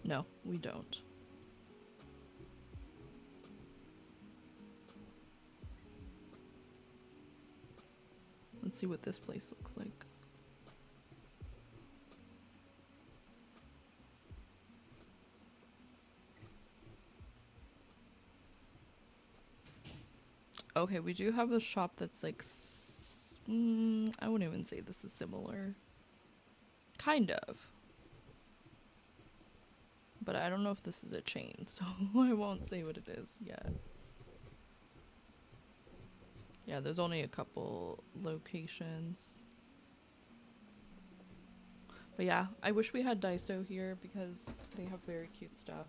No, we don't. Let's see what this place looks like. Okay, we do have a shop that's like, I wouldn't even say this is similar. Kind of. But I don't know if this is a chain, so I won't say what it is yet. Yeah, there's only a couple locations. But yeah, I wish we had Daiso here because they have very cute stuff.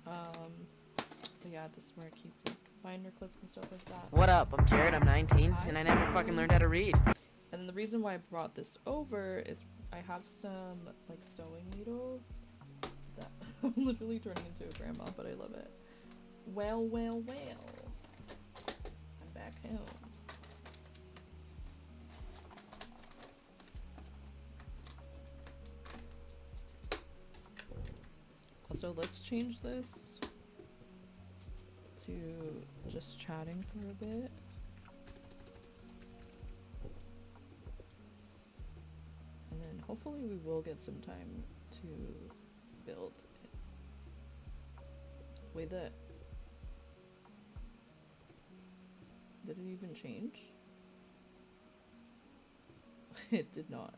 But yeah, this is where I keep like binder clips and stuff like that. What up? I'm Jared, I'm 19, and I never fucking learned how to read. And then the reason why I brought this over is I have some like sewing needles that I'm literally turning into a grandma, but I love it. Well, well, well. I'm back home. Also, let's change this to just chatting for a bit. And then hopefully we will get some time to build it. Wait, did it even change? It did not.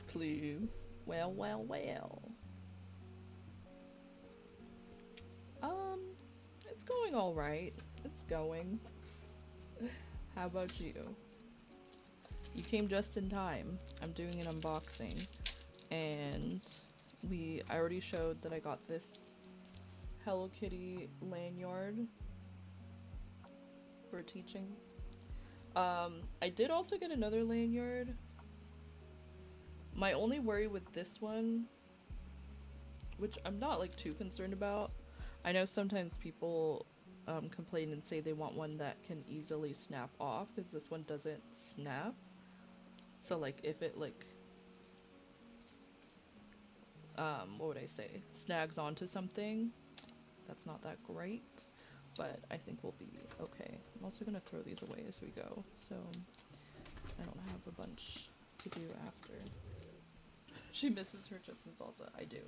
Please. Well, well, well. It's going all right. It's going. How about you? You came just in time. I'm doing an unboxing, and I already showed that I got this Hello Kitty lanyard for teaching. I did also get another lanyard. My only worry with this one, which I'm not like too concerned about, I know sometimes people complain and say they want one that can easily snap off, because this one doesn't snap. So like if it like what would I say, snags onto something, That's not that great, but I think we'll be okay. I'm also gonna throw these away as we go, so I don't have a bunch to do after. She misses her chips and salsa. I do.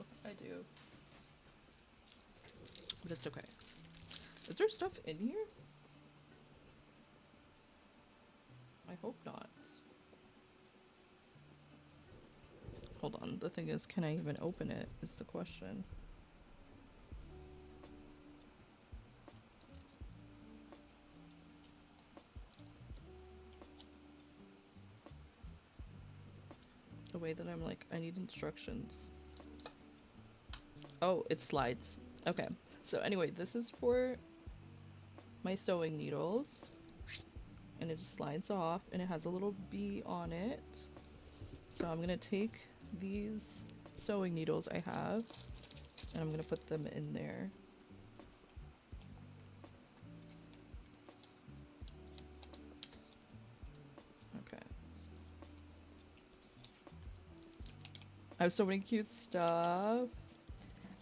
But it's okay. Is there stuff in here? I hope not. Hold on. The thing is, can I even open it is the question. The way that I'm like, I need instructions. Oh, it slides. Okay. So anyway, this is for my sewing needles. And it just slides off and it has a little bee on it. So I'm gonna take these sewing needles I have and I'm gonna put them in there. Okay. I have so many cute stuff.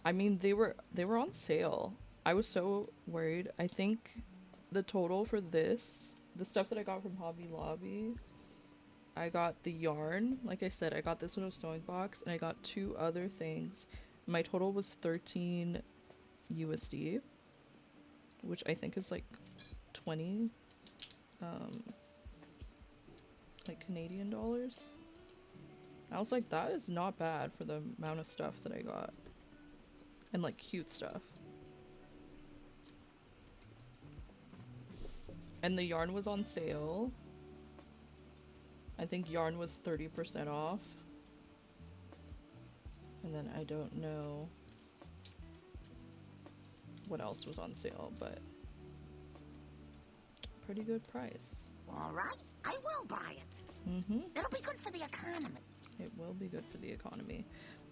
I mean, they were on sale. I was so worried. I think the total for this, the stuff that I got from Hobby Lobby, I got the yarn. Like I said, I got this little sewing box and I got 2 other things. My total was 13 USD, which I think is like 20 like Canadian dollars. I was like, that is not bad for the amount of stuff that I got. And like cute stuff. And the yarn was on sale. I think yarn was 30% off. And then I don't know what else was on sale, but pretty good price. Alright, I will buy it. Mm-hmm. It'll be good for the economy. It will be good for the economy.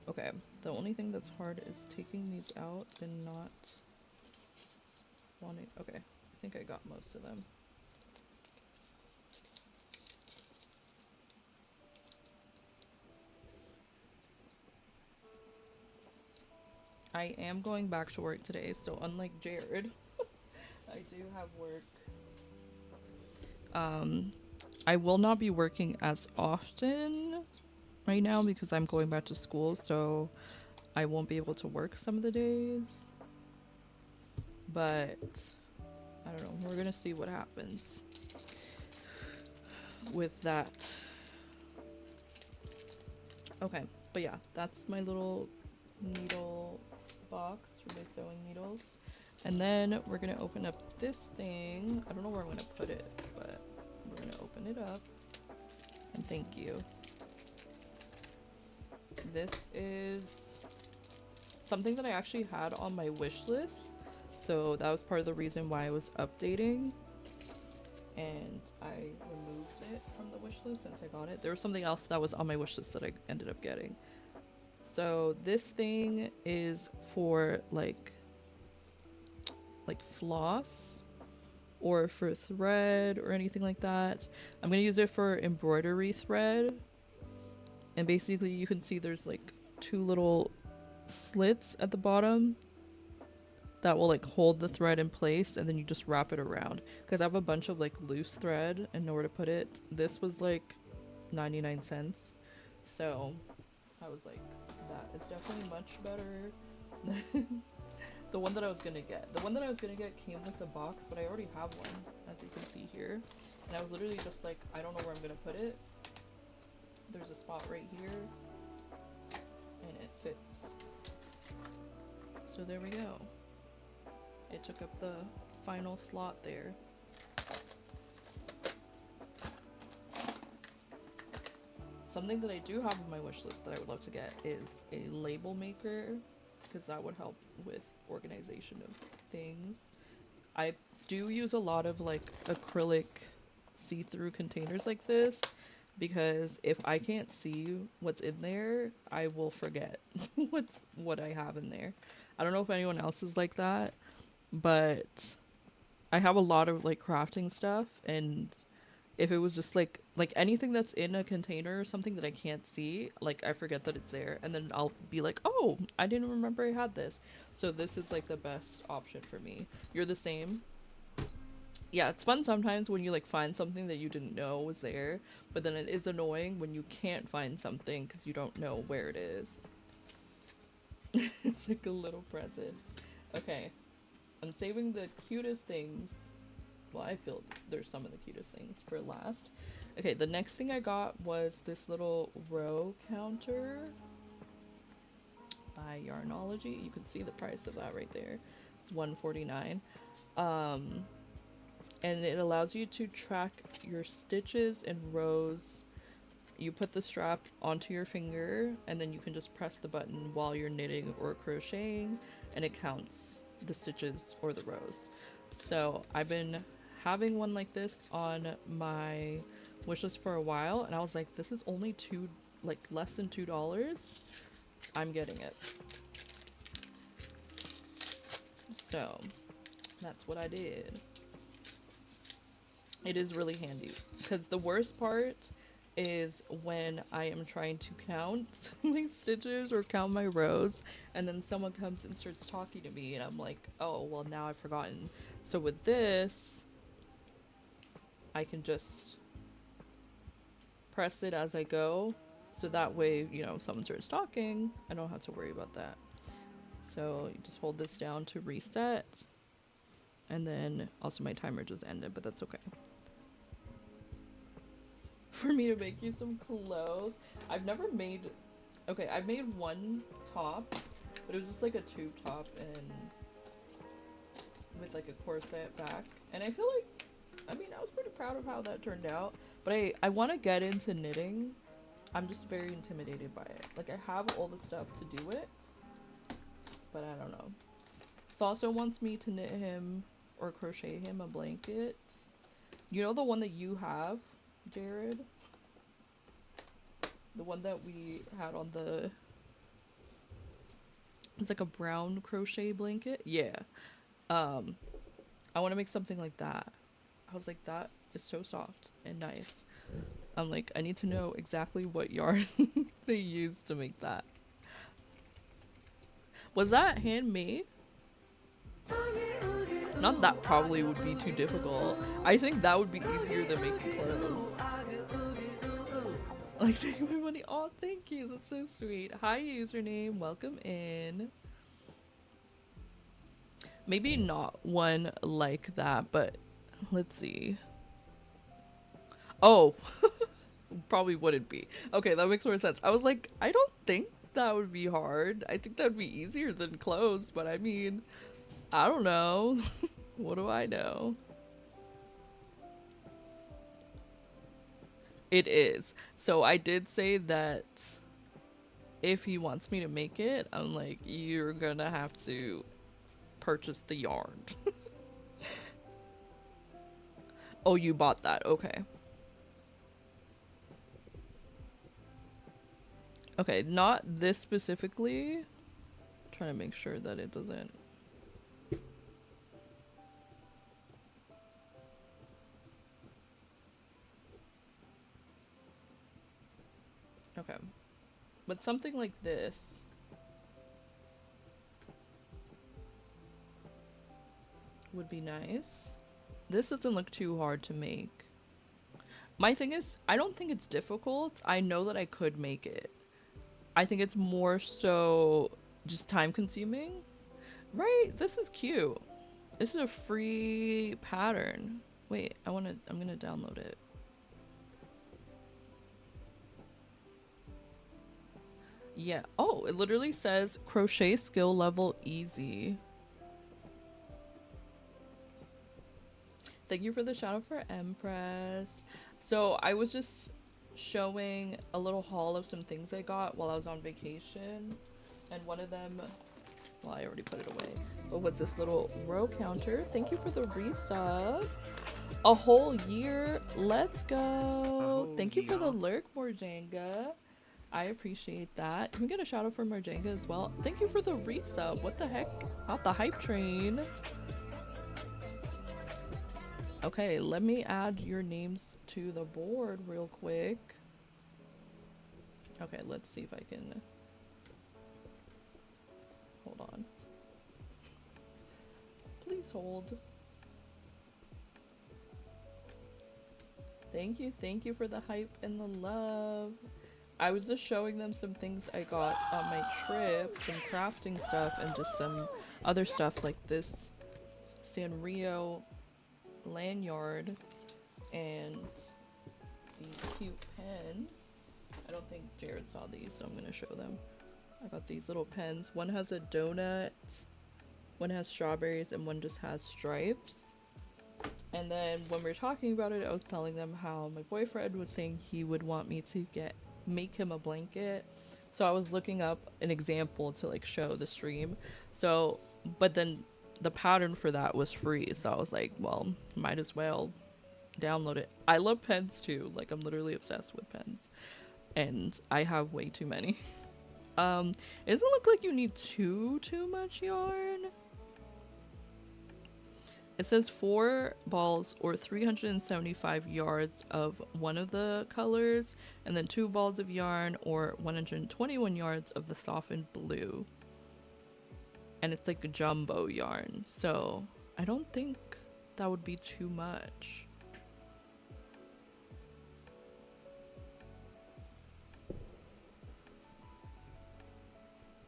Okay, the only thing that's hard is taking these out and not wanting... Okay, I think I got most of them. I am going back to work today, so unlike Jared, I do have work. I will not be working as often right now because I'm going back to school, so I won't be able to work some of the days. But I don't know, we're gonna see what happens with that. Okay, but yeah, that's my little needle box for my sewing needles. And then we're gonna open up this thing. I don't know where I'm gonna put it, but we're gonna open it up. And thank you. This is something that I actually had on my wish list. So that was part of the reason why I was updating. And I removed it from the wish list since I got it. There was something else that was on my wish list that I ended up getting. So this thing is for like floss or for thread or anything like that. I'm gonna use it for embroidery thread. And basically you can see there's like 2 little slits at the bottom that will like hold the thread in place, and then you just wrap it around. Because I have a bunch of like loose thread and nowhere to put it. This was like 99 cents. So I was like, that is definitely much better than the one that I was gonna get. The one that I was gonna get came with the box, but I already have one, as you can see here. And I was literally just like, I don't know where I'm gonna put it. There's a spot right here, and it fits. So there we go. It took up the final slot there. Something that I do have on my wish list that I would love to get is a label maker, because that would help with organization of things. I do use a lot of like acrylic see-through containers like this, because if I can't see what's in there, I will forget what I have in there. I don't know if anyone else is like that, but I have a lot of like crafting stuff, and if it was just like anything that's in a container or something that I can't see, like I forget that it's there, and then I'll be like, oh, I didn't remember I had this. So this is like the best option for me. You're the same? Yeah, it's fun sometimes when you like find something that you didn't know was there, but then it is annoying when you can't find something because you don't know where it is. It's like a little present. Okay, I'm saving the cutest things. Well, I feel there's some of the cutest things for last. Okay, the next thing I got was this little row counter by Yarnology. You can see the price of that right there. It's $149. And it allows you to track your stitches and rows. You put the strap onto your finger, and then you can just press the button while you're knitting or crocheting, and it counts the stitches or the rows. So I've been having one like this on my wishlist for a while, and I was like, this is only less than $2. I'm getting it. So that's what I did. It is really handy, because the worst part is when I am trying to count my stitches or count my rows, and then someone comes and starts talking to me, and I'm like, oh, well, now I've forgotten. So with this, I can just press it as I go, so that way, you know, if someone starts talking, I don't have to worry about that. So you just hold this down to reset, and then also my timer just ended, but that's okay. For me to make you some clothes, I've never made, okay, I've made one top, but it was just like a tube top and with like a corset back, and I feel like, I mean, I was pretty proud of how that turned out, but I want to get into knitting. I'm just very intimidated by it. Like, I have all the stuff to do it, but I don't know. Salsa wants me to knit him or crochet him a blanket. You know the one that you have, Jared? The one that we had on the... It's like a brown crochet blanket? Yeah. I want to make something like that. I was like, that is so soft and nice. I'm like, I need to know exactly what yarn they used to make that. Was that handmade? Not that probably would be too difficult. I think that would be easier than making clothes. Like, take my money. Oh, thank you. That's so sweet. Hi, username. Welcome in. Maybe not one like that, but let's see. Oh, probably wouldn't be. Okay, that makes more sense. I was like, I don't think that would be hard. I think that would be easier than clothes, but I mean, I don't know. What do I know? It is. So I did say that if he wants me to make it, I'm like, you're gonna have to purchase the yarn. Oh, you bought that. Okay. Okay, not this specifically. I'm trying to make sure that it doesn't. Okay. But something like this. Would be nice. This doesn't look too hard to make. My thing is, I don't think it's difficult. I know that I could make it. I think it's more so just time consuming. Right? This is cute. This is a free pattern. Wait, I'm gonna download it. Yeah. Oh, it literally says crochet skill level easy. Thank you for the shout out for Empress. So I was just showing a little haul of some things I got while I was on vacation, and one of them, well, I already put it away, but was this little row counter. Thank you for the resub. A whole year. Let's go. Thank you for the lurk, Morjanga. I appreciate that. Can we get a shout out for Morjanga as well? Thank you for the resub. What the heck? Not the hype train. Okay, let me add your names to the board real quick. Okay, let's see if I can... Hold on. Please hold. Thank you for the hype and the love. I was just showing them some things I got on my trip, some crafting stuff, and just some other stuff like this Sanrio lanyard and these cute pens. I don't think Jared saw these, so I'm gonna show them. I got these little pens. One has a donut, one has strawberries, and one just has stripes. And then when we were talking about it, I was telling them how my boyfriend was saying he would want me to make him a blanket. So I was looking up an example to like show the stream. So, but then the pattern for that was free. So I was like, well, might as well download it. I love pens too. Like I'm literally obsessed with pens. And I have way too many. It doesn't look like you need too much yarn. It says 4 balls or 375 yards of one of the colors, and then 2 balls of yarn or 121 yards of the softened blue. And it's like a jumbo yarn, so I don't think that would be too much.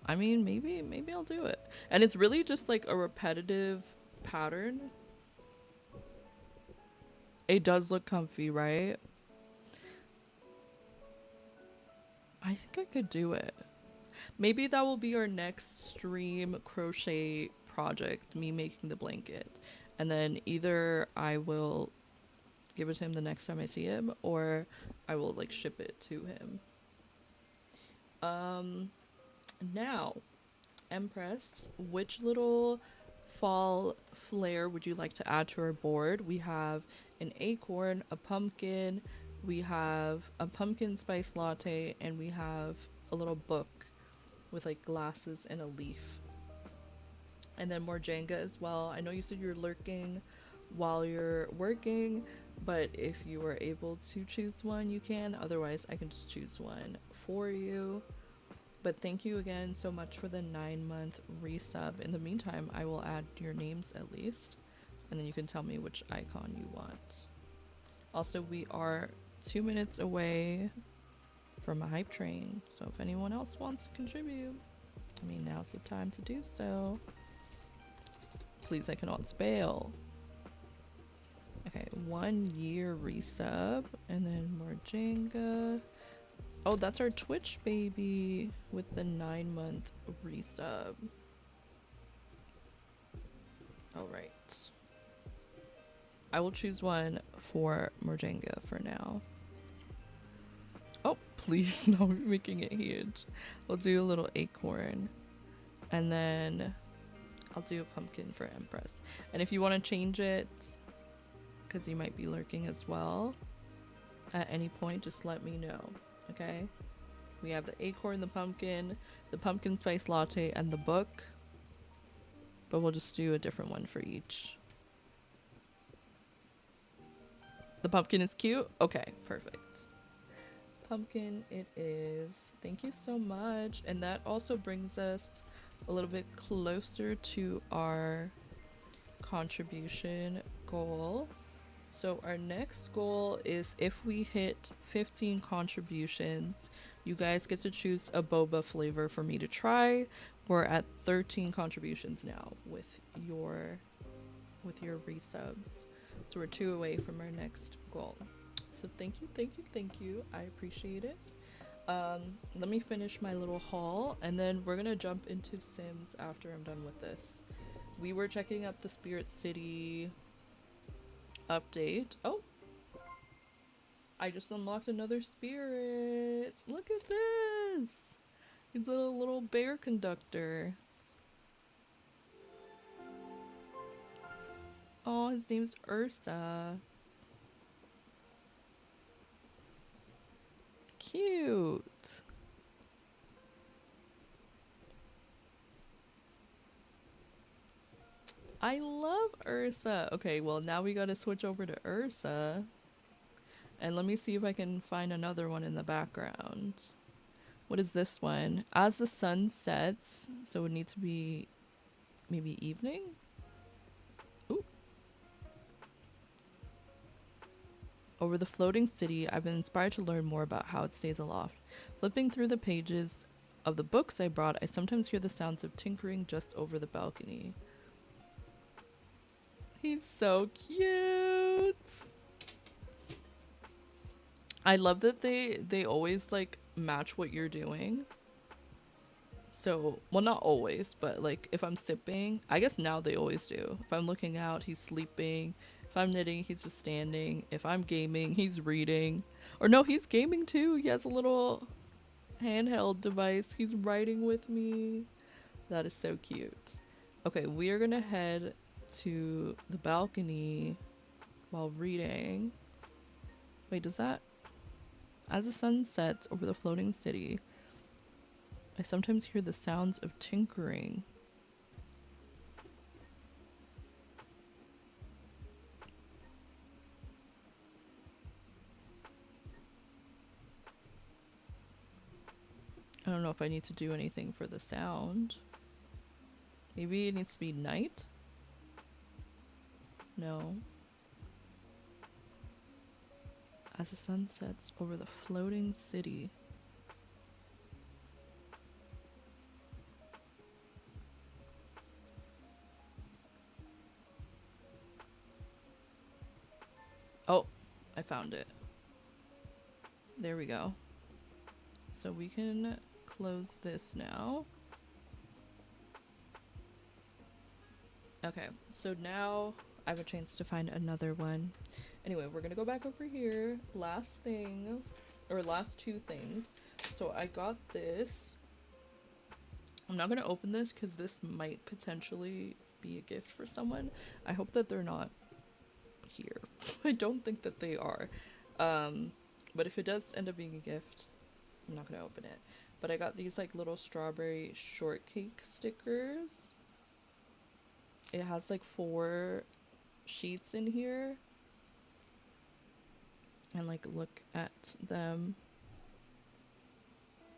I mean, maybe I'll do it. And it's really just like a repetitive pattern. It does look comfy, right? I think I could do it. Maybe that will be our next stream crochet project, me making the blanket. And then either I will give it to him the next time I see him, or I will like ship it to him. Now, Empress, which little fall flair would you like to add to our board? We have an acorn, a pumpkin, we have a pumpkin spice latte, and we have a little book with like glasses and a leaf. And then more Jenga as well. I know you said you're lurking while you're working, but if you were able to choose one, you can. Otherwise, I can just choose one for you. But thank you again so much for the 9-month resub. In the meantime, I will add your names at least, and then you can tell me which icon you want. Also, we are 2 minutes away from a hype train, so if anyone else wants to contribute, I mean, now's the time to do so. Please, I cannot spell. Okay, 1 year resub, and then more Jenga. Oh, that's our Twitch baby with the 9-month resub. All right. I will choose one for Morjenga for now. Oh, please, no, we're making it huge. We'll do a little acorn. And then I'll do a pumpkin for Empress. And if you want to change it, because you might be lurking as well, at any point, just let me know. Okay, we have the acorn, the pumpkin spice latte, and the book, but we'll just do a different one for each. The pumpkin is cute. Okay, perfect. Pumpkin it is. Thank you so much. And that also brings us a little bit closer to our contribution goal. So our next goal is if we hit 15 contributions, you guys get to choose a boba flavor for me to try. We're at 13 contributions now with your resubs. So we're 2 away from our next goal. So thank you. I appreciate it. Let me finish my little haul, and then we're gonna jump into Sims after I'm done with this. We were checking out the Spirit City update. Oh, I just unlocked another spirit. Look at this. He's a little bear conductor. Oh, his name's Ursa. Cute. I love Ursa. Okay, well now we gotta switch over to Ursa. And let me see if I can find another one in the background. What is this one? As the sun sets, so it would need to be maybe evening? Ooh. Over the floating city, I've been inspired to learn more about how it stays aloft. Flipping through the pages of the books I brought, I sometimes hear the sounds of tinkering just over the balcony. He's so cute. I love that they always like match what you're doing. So, well, not always, but like if I'm sipping, I guess now they always do. If I'm looking out, he's sleeping. If I'm knitting, he's just standing. If I'm gaming, he's reading. Or no, he's gaming too. He has a little handheld device. He's writing with me. That is so cute. Okay, we are gonna head to the balcony while reading. Wait, does that? As the sun sets over the floating city, I sometimes hear the sounds of tinkering. I don't know if I need to do anything for the sound. Maybe it needs to be night? No. As the sun sets over the floating city. Oh, I found it. There we go. So we can close this now. Okay, so now I have a chance to find another one. Anyway, we're gonna go back over here. Last thing, or last two things. So I got this. I'm not gonna open this because this might potentially be a gift for someone. I hope that they're not here. I don't think that they are. But if it does end up being a gift, I'm not gonna open it. But I got these like little strawberry shortcake stickers. It has like 4 sheets in here. And like look at them.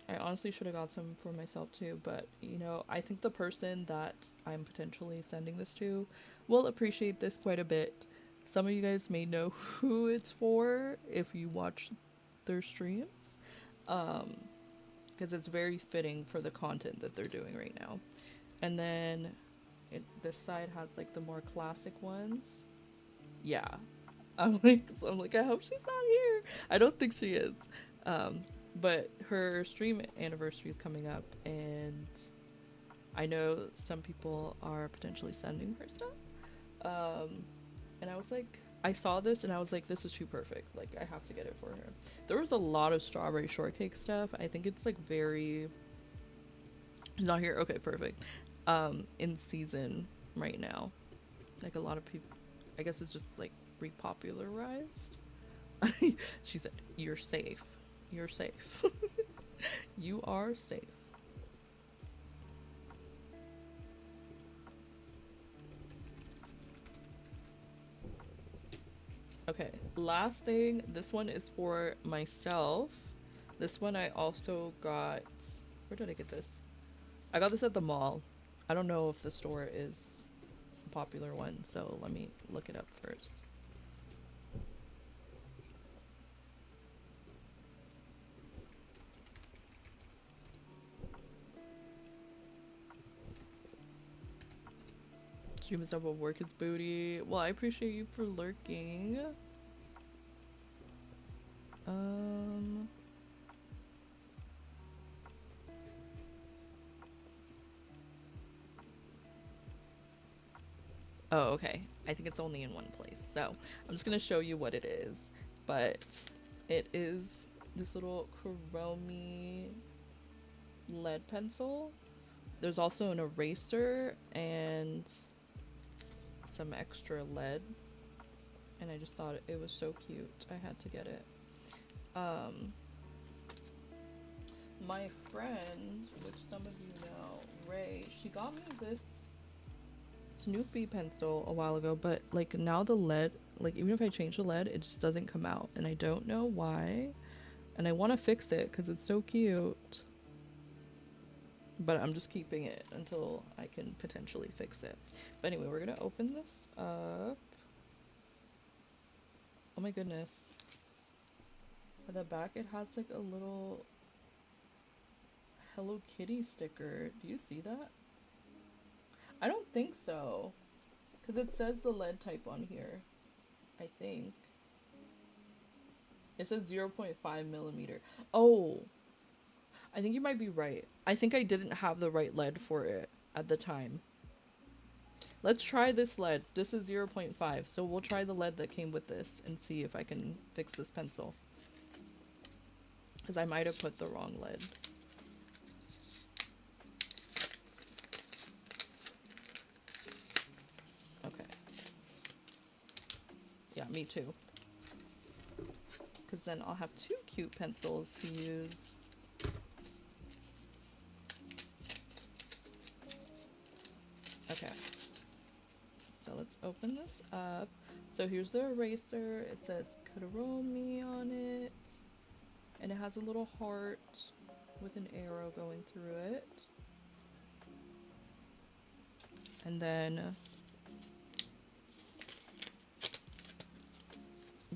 I honestly should have got some for myself too, but you know, I think the person that I'm potentially sending this to will appreciate this quite a bit. Some of you guys may know who it's for if you watch their streams, because it's very fitting for the content that they're doing right now. And then this side has like the more classic ones. Yeah, I'm like, I hope she's not here. I don't think she is. But her stream anniversary is coming up, and I know some people are potentially sending her stuff. And I was like, I saw this and I was like, this is too perfect. Like, I have to get it for her. There was a lot of strawberry shortcake stuff. I think it's like very... She's not here? Okay, perfect. In season right now. Like a lot of people... I guess it's just like repopularized. She said, you're safe. You're safe. You are safe. Okay, last thing. This one is for myself. This one I also got... Where did I get this? I got this at the mall. I don't know if the store is a popular one, so let me look it up first. Stream is up at work, it's booty. Well, I appreciate you for lurking. Oh, okay. I think it's only in one place. So, I'm just gonna show you what it is. But it is this little chromey lead pencil. There's also an eraser and some extra lead, and I just thought it was so cute. I had to get it. My friend, which some of you know, Ray, she got me this Snoopy pencil a while ago, but like now the lead, like even if I change the lead, it just doesn't come out, and I don't know why. And I want to fix it because it's so cute. But I'm just keeping it until I can potentially fix it. But anyway, we're gonna open this up. Oh my goodness. At the back it has like a little Hello Kitty sticker. Do you see that? I don't think so. Because it says the lead type on here. I think. It says 0.5 millimeter. Oh! I think you might be right. I think I didn't have the right lead for it at the time. Let's try this lead. This is 0.5, so we'll try the lead that came with this and see if I can fix this pencil. Because I might have put the wrong lead. Okay. Yeah, me too. Because then I'll have two cute pencils to use. Okay, so let's open this up. So here's the eraser. It says Kuromi on it, and it has a little heart with an arrow going through it. And then,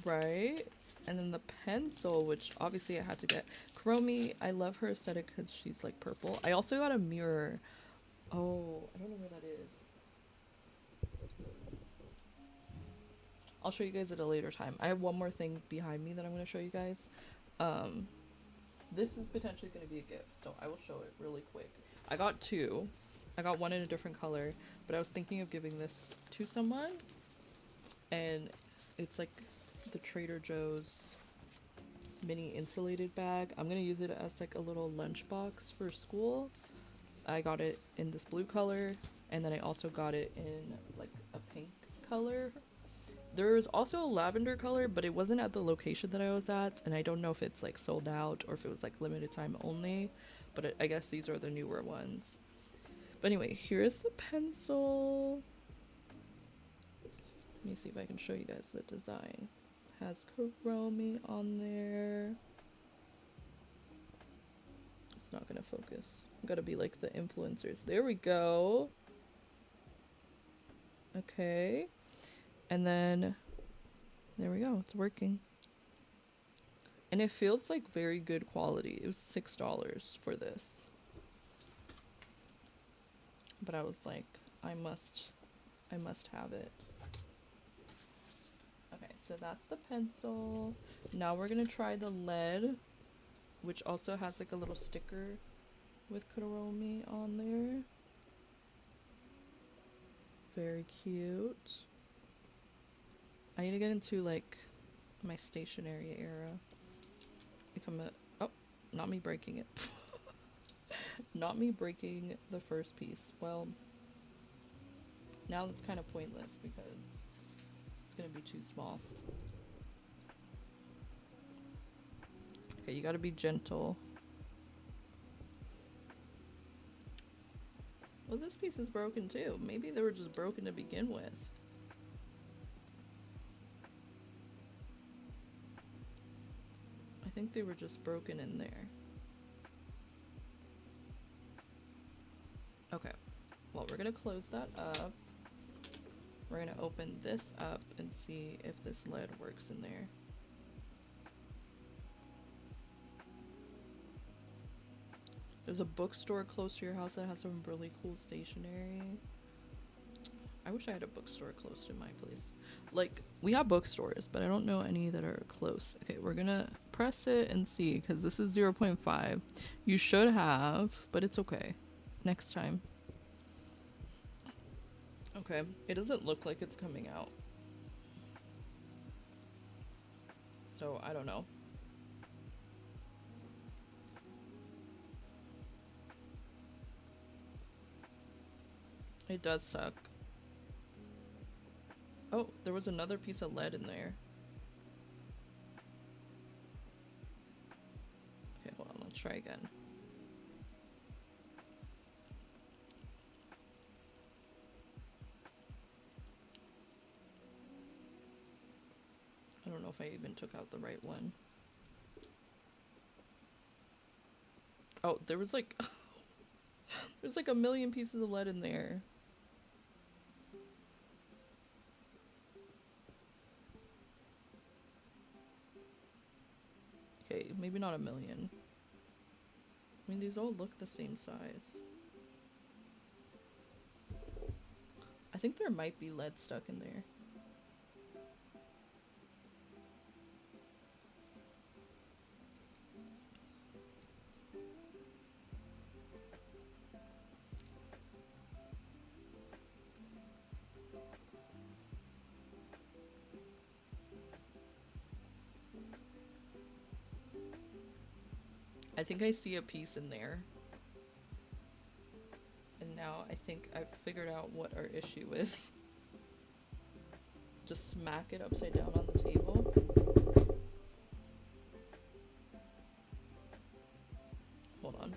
right, and then the pencil, which obviously I had to get. Kuromi, I love her aesthetic because she's like purple. I also got a mirror. Oh, I don't know where that is. I'll show you guys at a later time. I have one more thing behind me that I'm going to show you guys. This is potentially going to be a gift, so I will show it really quick. I got two. I got one in a different color, but I was thinking of giving this to someone. And it's like the Trader Joe's mini insulated bag. I'm going to use it as like a little lunchbox for school. I got it in this blue color, and then I also got it in like a pink color. There's also a lavender color, but it wasn't at the location that I was at, and I don't know if it's like sold out or if it was like limited time only, but I guess these are the newer ones. But anyway, here's the pencil. Let me see if I can show you guys the design. It has Kuromi on there. It's not gonna focus. Gotta be like the influencers. There we go. Okay. And then there we go. It's working. And it feels like very good quality. It was $6 for this. But I was like, I must have it. Okay, so that's the pencil. Now we're gonna try the lead, which also has like a little sticker with Kuromi on there. Very cute. I need to get into like my stationery era. Become a oh, not me breaking it. Not me breaking the first piece. Well, now it's kind of pointless because it's gonna be too small. Okay, you gotta be gentle. Well, this piece is broken too. Maybe they were just broken to begin with. I think they were just broken in there. Okay, well, we're gonna close that up. We're gonna open this up and see if this lead works in there. There's a bookstore close to your house that has some really cool stationery. I wish I had a bookstore close to my place. Like, we have bookstores, but I don't know any that are close. Okay, we're gonna press it and see, because this is 0.5. You should have, but it's okay. Next time. Okay, it doesn't look like it's coming out. So, I don't know. It does suck. Oh, there was another piece of lead in there. Okay, hold on, let's try again. Okay, know if I even took out the right one. Oh, there was like there's like a million pieces of lead in there. Okay, maybe not a million. I mean, these all look the same size. I think there might be lead stuck in there. I think I see a piece in there. And now I think I've figured out what our issue is. Just smack it upside down on the table. Hold on.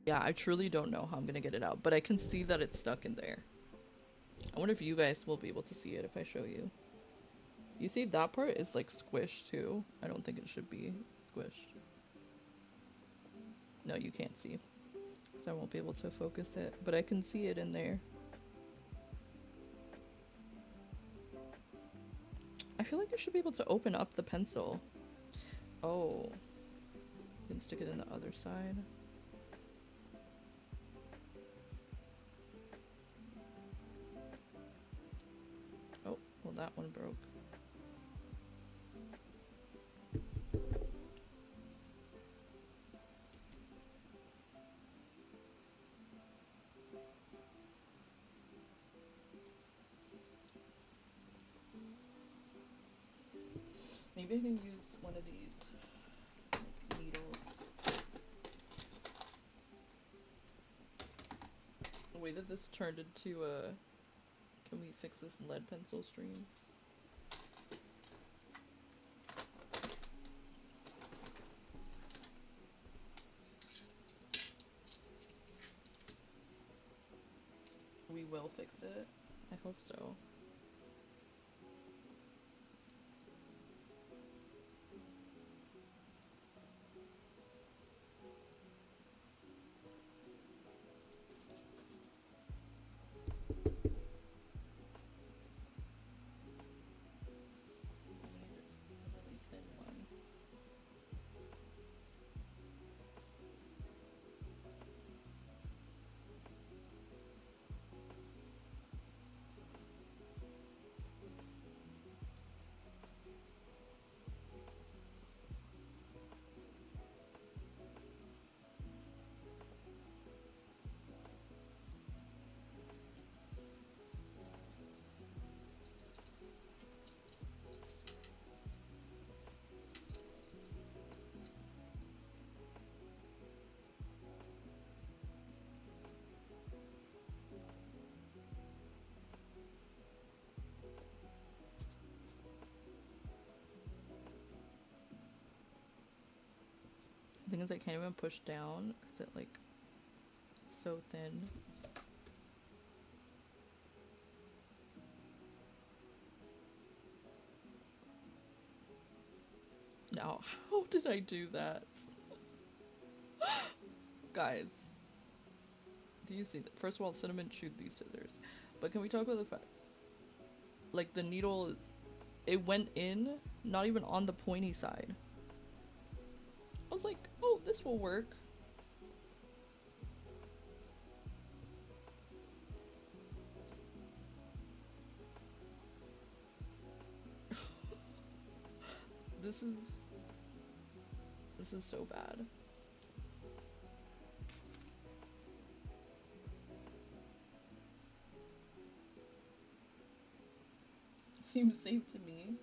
Yeah, I truly don't know how I'm gonna get it out, but I can see that it's stuck in there. I wonder if you guys will be able to see it if I show you. You see that part is like squished too. I don't think it should be squished. No, you can't see. So I won't be able to focus it, but I can see it in there. I feel like I should be able to open up the pencil. Oh. You can stick it in the other side. Oh, well that one broke. Maybe I can use one of these needles. The way that this turned into a... Can we fix this lead pencil stream? We will fix it. I hope so. The thing is, I can't even push down because it like it's so thin. Now, how did I do that? Guys, do you see that? First of all, Cinnamon chewed these scissors, but can we talk about the fact, like the needle, it went in, not even on the pointy side. I was like, oh, this will work. This is so bad. Seems safe to me.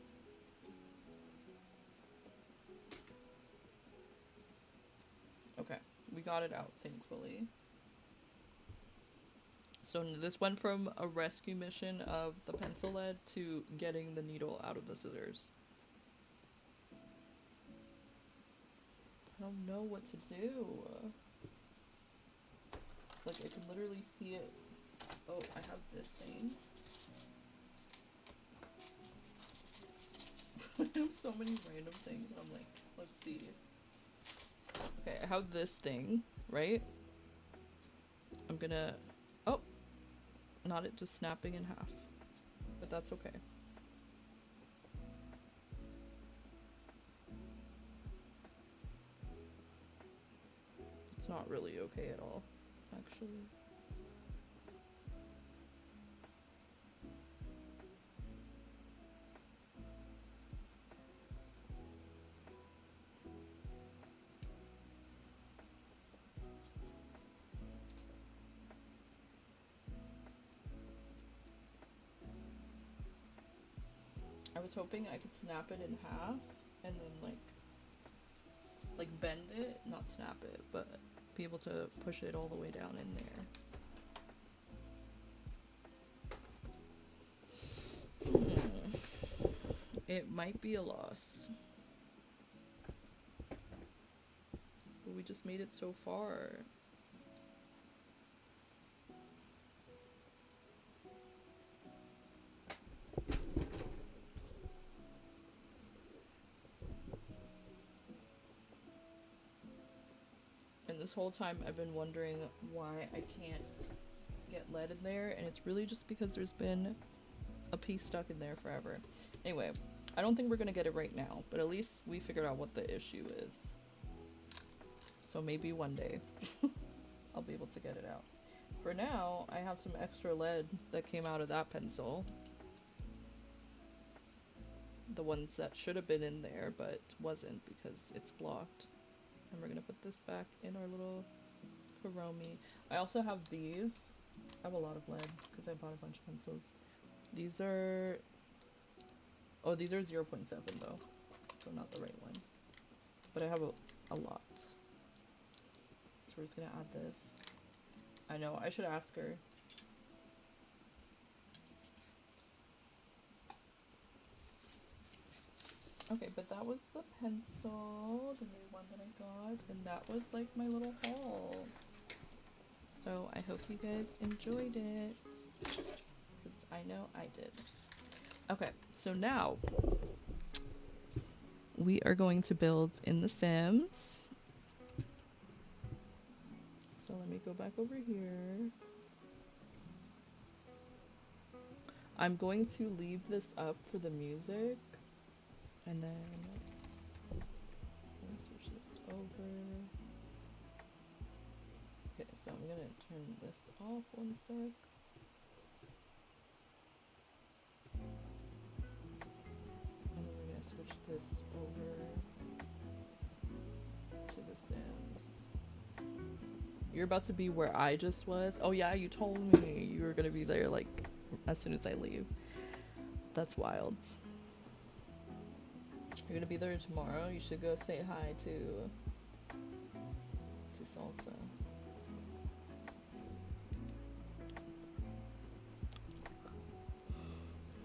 got it out, thankfully. So this went from a rescue mission of the pencil lead to getting the needle out of the scissors. I don't know what to do. Like, I can literally see it. Oh, I have this thing. I have so many random things. I'm like, let's see. Okay, I have this thing, right? I'm gonna... Oh! Not it just snapping in half. But that's okay. It's not really okay at all, actually. I was hoping I could snap it in half and then like bend it, not snap it, but be able to push it all the way down in there. It might be a loss. But we just made it so far. And this whole time I've been wondering why I can't get lead in there, and it's really just because there's been a piece stuck in there forever. Anyway, I don't think we're gonna get it right now, but at least we figured out what the issue is. So maybe one day I'll be able to get it out. For now, I have some extra lead that came out of that pencil. The ones that should have been in there, but wasn't because it's blocked. And we're gonna put this back in our little Kuromi. I also have these. I have a lot of lead because I bought a bunch of pencils. These are... Oh, these are 0.7 though. So not the right one. But I have a lot. So we're just gonna add this. I know, I should ask her. Okay, but that was the pencil, the new one that I got, and that was like my little haul. So I hope you guys enjoyed it, because I know I did. Okay, so now we are going to build in The Sims. So let me go back over here. I'm going to leave this up for the music. And then let me switch this over. Okay, so I'm gonna turn this off one sec. And then we're gonna switch this over to The Sims. You're about to be where I just was. Oh yeah, you told me you were gonna be there like as soon as I leave. That's wild. You're gonna be there tomorrow. You should go say hi to Salsa.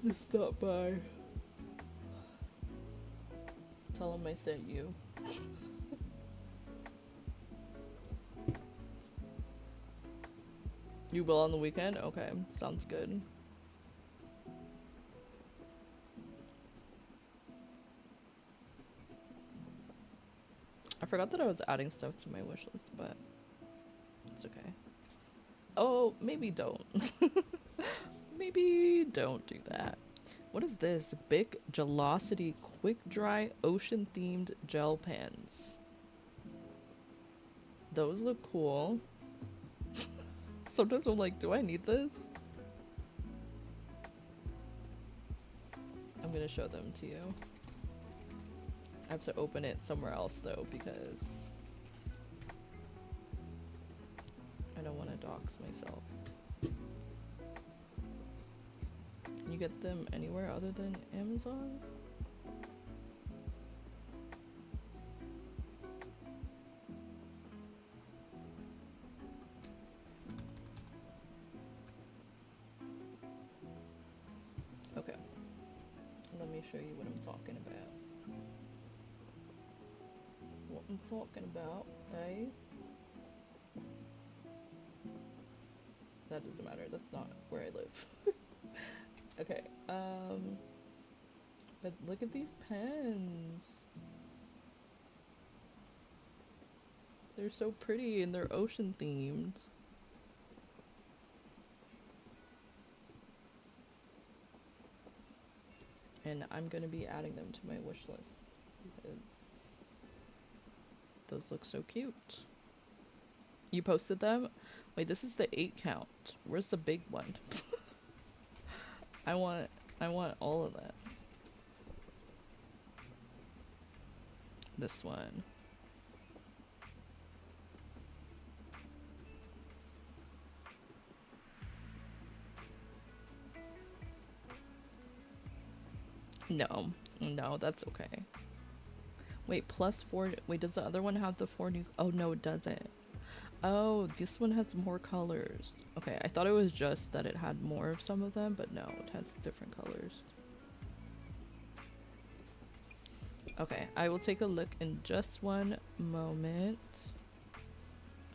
Just stop by. Tell him I sent you. You will on the weekend? Okay, sounds good. I forgot that I was adding stuff to my wish list, but it's okay. Oh, maybe don't. Maybe don't do that. What is this? Big Gelosity Quick Dry Ocean Themed Gel Pens. Those look cool. Sometimes I'm like, do I need this? I'm gonna show them to you. I have to open it somewhere else though because I don't want to dox myself. Can you get them anywhere other than Amazon? me show you what I'm talking about. What I'm talking about, eh? That doesn't matter, that's not where I live. Okay, but look at these pens. They're so pretty and they're ocean themed. And I'm gonna be adding them to my wish list because those look so cute. You posted them? Wait, this is the 8 count. Where's the big one? I want all of that. This one. No, that's okay. Wait, +4. Wait, does the other one have the 4 new? Oh, no, it doesn't. Oh, this one has more colors. Okay, I thought it was just that it had more of some of them, but no, it has different colors. Okay, I will take a look in just one moment.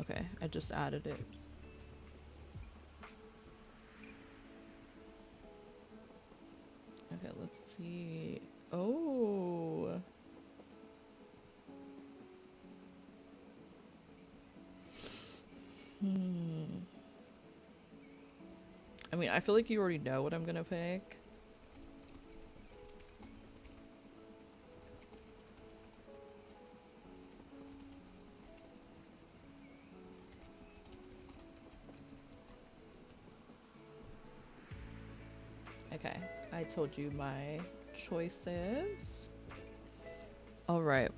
Okay, I just added it. Okay, let's see. Oh. I mean, I feel like you already know what I'm gonna pick. Okay, I told you my choices. Alright,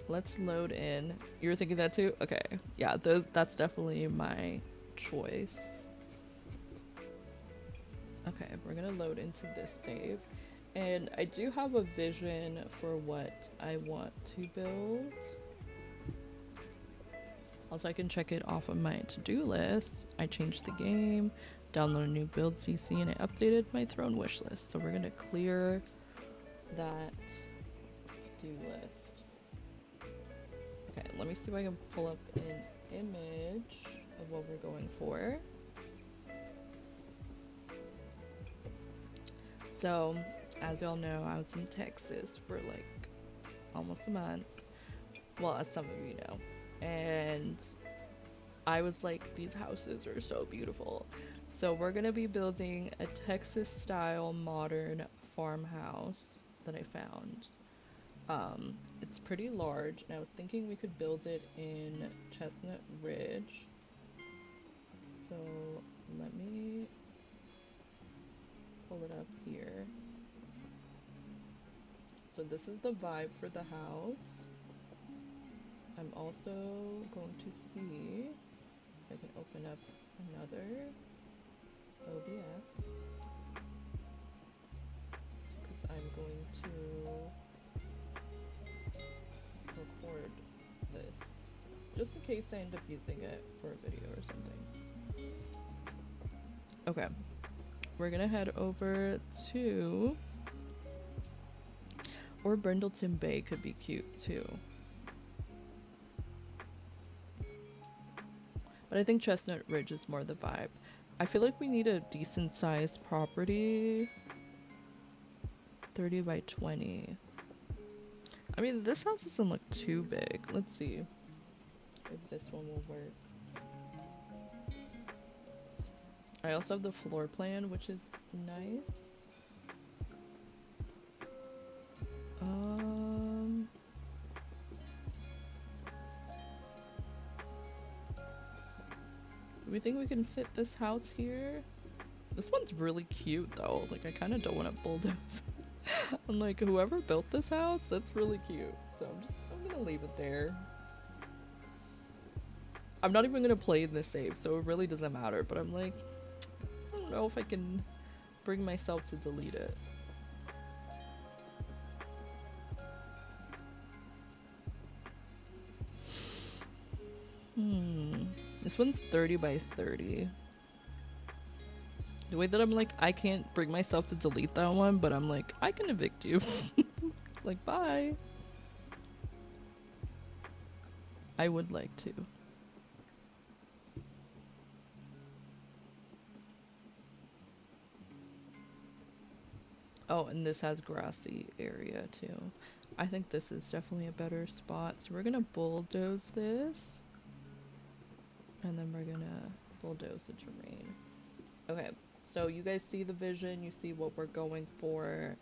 let's load in. You were thinking that too? Okay, yeah, that's definitely my choice. Okay, we're gonna load into this save. And I do have a vision for what I want to build. Also, I can check it off of my to-do list. I changed the game, download a new build CC, and I updated my throne wish list. So we're gonna clear that to-do list. Okay, let me see if I can pull up an image of what we're going for. So, as y'all know, I was in Texas for like almost a month. Well, as some of you know. And I was like, these houses are so beautiful. So we're gonna be building a Texas style modern farmhouse that I found. It's pretty large, and I was thinking we could build it in Chestnut Ridge. So let me pull it up here. So this is the vibe for the house. I'm also going to see if I can open up another OBS, because I'm going to record this just in case I end up using it for a video or something. Okay, we're gonna head over to, or Brindleton Bay could be cute too. But I think Chestnut Ridge is more the vibe. I feel like we need a decent sized property. 30 by 20. I mean, this house doesn't look too big. Let's see if this one will work. I also have the floor plan, which is nice. Do we think we can fit this house here? This one's really cute though. Like, I kind of don't want to bulldoze. I'm like, whoever built this house, that's really cute. So I'm gonna leave it there. I'm not even gonna play in this save, so it really doesn't matter. But I'm like, I don't know if I can bring myself to delete it. This one's 30 by 30. The way that I'm like, I can't bring myself to delete that one, but I'm like, I can evict you. Like, bye. I would like to. Oh, and this has grassy area too. I think this is definitely a better spot. So we're gonna bulldoze this. And then we're gonna bulldoze the terrain. Okay, so you guys see the vision, you see what we're going for.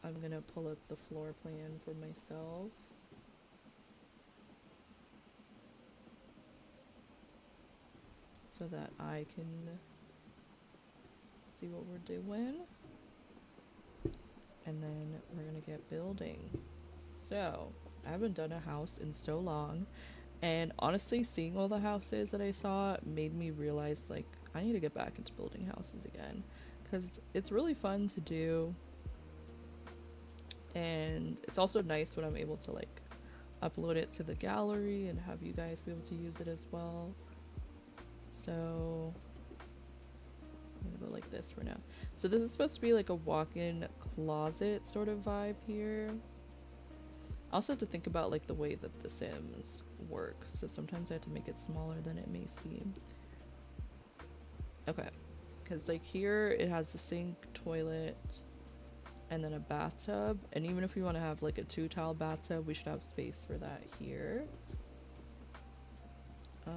I'm gonna pull up the floor plan for myself. So that I can see what we're doing. And then we're gonna get building. So, I haven't done a house in so long. And honestly, seeing all the houses that I saw made me realize, like, I need to get back into building houses again. Because it's really fun to do. And it's also nice when I'm able to, like, upload it to the gallery and have you guys be able to use it as well. So I'm gonna go like this for now. So this is supposed to be like a walk-in closet sort of vibe here. I also have to think about like the way that the Sims work. So sometimes I have to make it smaller than it may seem. Okay, because like here it has the sink, toilet, and then a bathtub. And even if we want to have like a 2-tile bathtub, we should have space for that here. I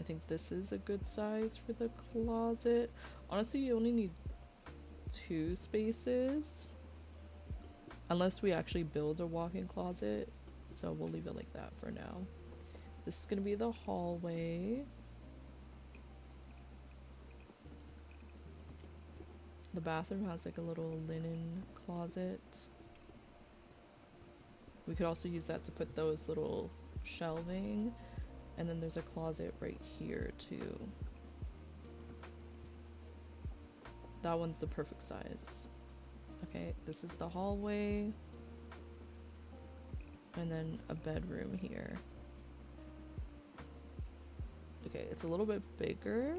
think this is a good size for the closet. Honestly, you only need 2 spaces. Unless we actually build a walk-in closet. So we'll leave it like that for now. This is gonna be the hallway. The bathroom has like a little linen closet. We could also use that to put those little shelving. And then there's a closet right here too. That one's the perfect size. Okay, this is the hallway. And then a bedroom here. Okay, it's a little bit bigger.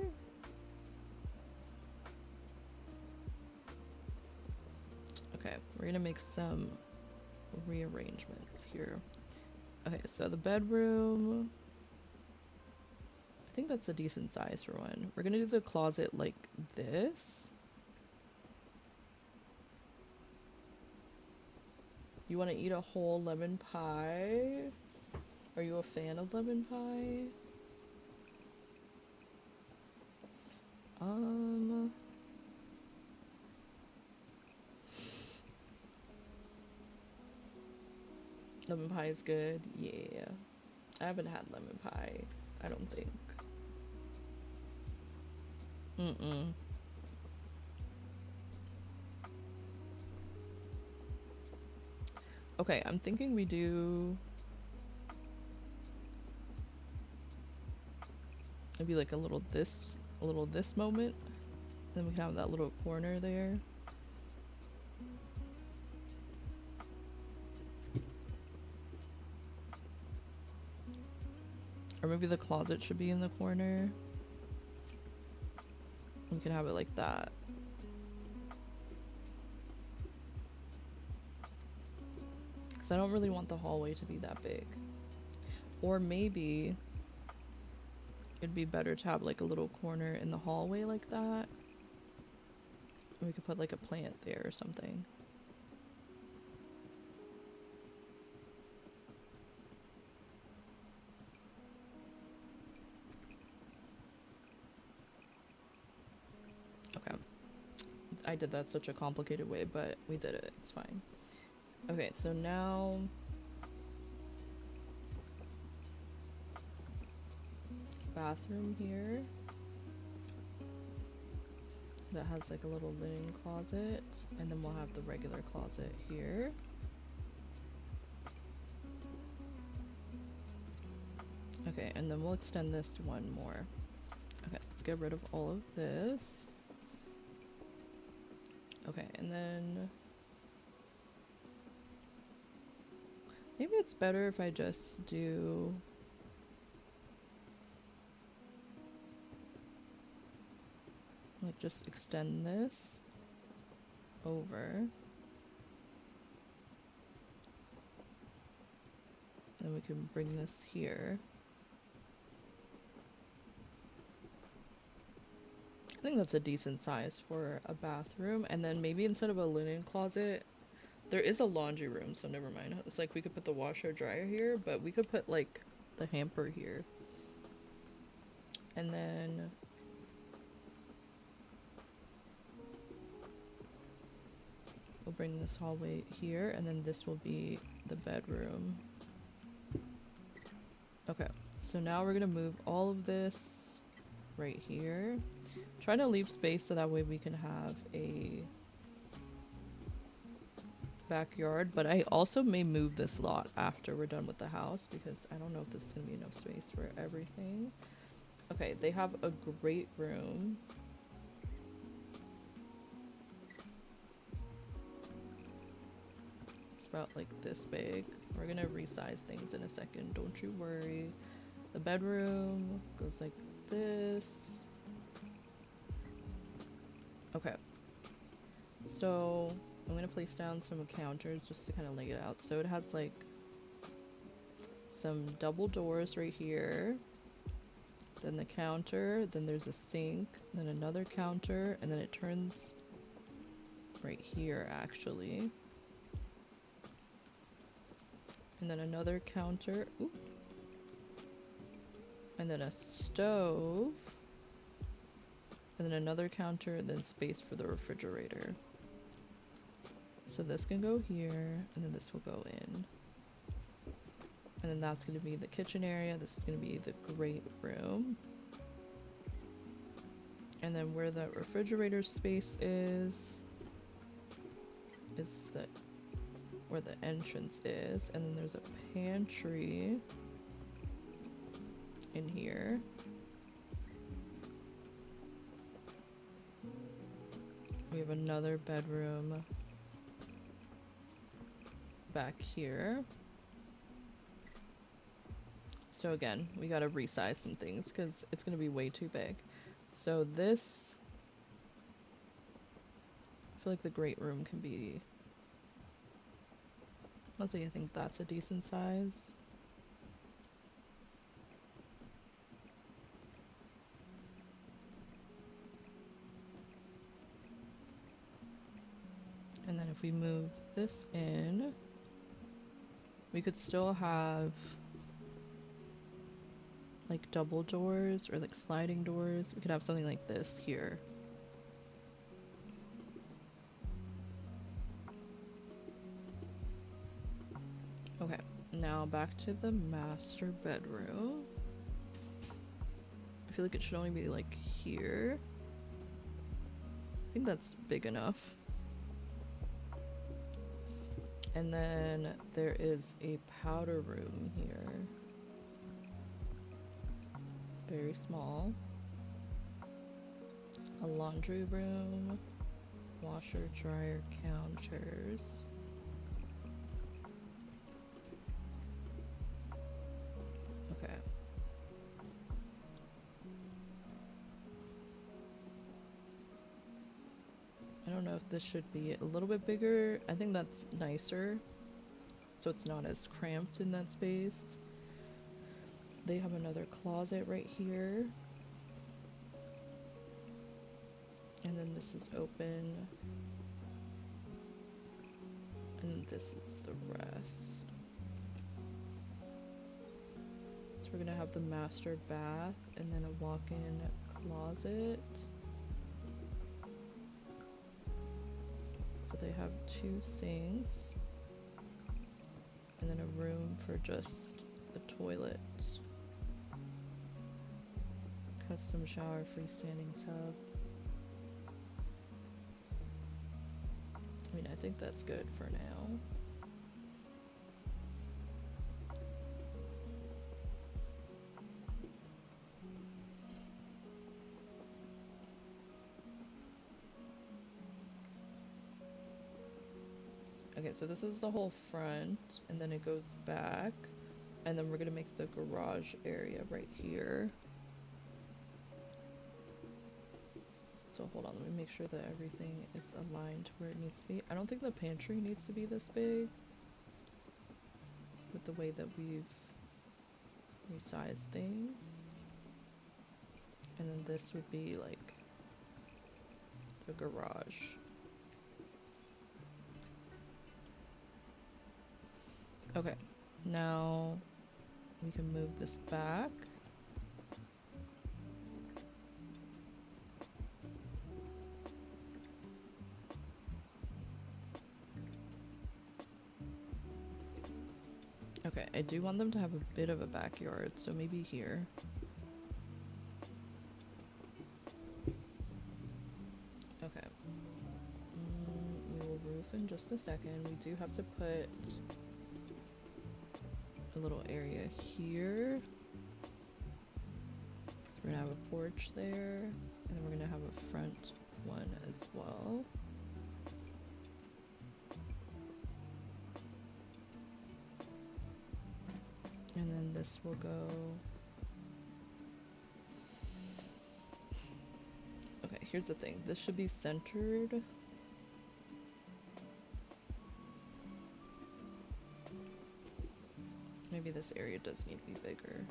Okay, we're gonna make some rearrangements here. Okay, so the bedroom, I think that's a decent size for one. We're gonna do the closet like this. You want to eat a whole lemon pie? Are you a fan of lemon pie? Lemon pie is good. Yeah. I haven't had lemon pie, I don't think. Okay, I'm thinking we do maybe like a little this moment. Then we can have that little corner there. Or maybe the closet should be in the corner. We can have it like that. Because I don't really want the hallway to be that big. Or maybe it'd be better to have like a little corner in the hallway like that. And we could put like a plant there or something. Okay. I did that such a complicated way, but we did it. It's fine. Okay, so now bathroom here that has like a little linen closet, and then we'll have the regular closet here. Okay, and then we'll extend this one more. Okay, let's get rid of all of this. Okay, and then maybe it's better if I just do just extend this over. And we can bring this here. I think that's a decent size for a bathroom. And then maybe instead of a linen closet, there is a laundry room, so never mind. It's like we could put the washer dryer here, but we could put like the hamper here. And then we'll bring this hallway here, and then this will be the bedroom. Okay, so now we're gonna move all of this right here. Try to leave space so that way we can have a backyard, but I also may move this lot after we're done with the house because I don't know if this is gonna be enough space for everything. Okay, they have a great room. It's about like this big. We're gonna resize things in a second, don't you worry. The bedroom goes like this. Okay, so I'm gonna place down some counters just to kind of lay it out. So it has like some double doors right here, then the counter, then there's a sink, then another counter, and then it turns right here actually. And then another counter, oop, and then a stove, and then another counter, and then space for the refrigerator. So this can go here, and then this will go in. And then that's going to be the kitchen area. This is going to be the great room. And then where the refrigerator space is the where the entrance is. And then there's a pantry in here. We have another bedroom back here. So again, we gotta resize some things because it's gonna be way too big. So this, I feel like the great room can be, honestly I think that's a decent size. And then if we move this in, we could still have like double doors or like sliding doors. We could have something like this here. Okay, now back to the master bedroom. I feel like it should only be like here. I think that's big enough. And then there is a powder room here. Very small. A laundry room, washer, dryer, counters. Okay. I don't know if this should be a little bit bigger. I think that's nicer, so it's not as cramped in that space. They have another closet right here. And then this is open. And this is the rest. So we're gonna have the master bath and then a walk-in closet. So they have 2 sinks. And then a room for just the toilet. Custom shower, freestanding tub. I mean, I think that's good for now. Okay, so this is the whole front, and then it goes back, and then we're gonna make the garage area right here. So hold on, let me make sure that everything is aligned to where it needs to be. I don't think the pantry needs to be this big with the way that we've resized things. And then this would be like the garage. Okay, now we can move this back. Okay, I do want them to have a bit of a backyard, so maybe here. Okay. We will roof in just a second. We do have to put a little area here. So we're gonna have a porch there, and then we're gonna have a front one as well. And then this will go. Okay, here's the thing. This should be centered. Maybe this area does need to be bigger.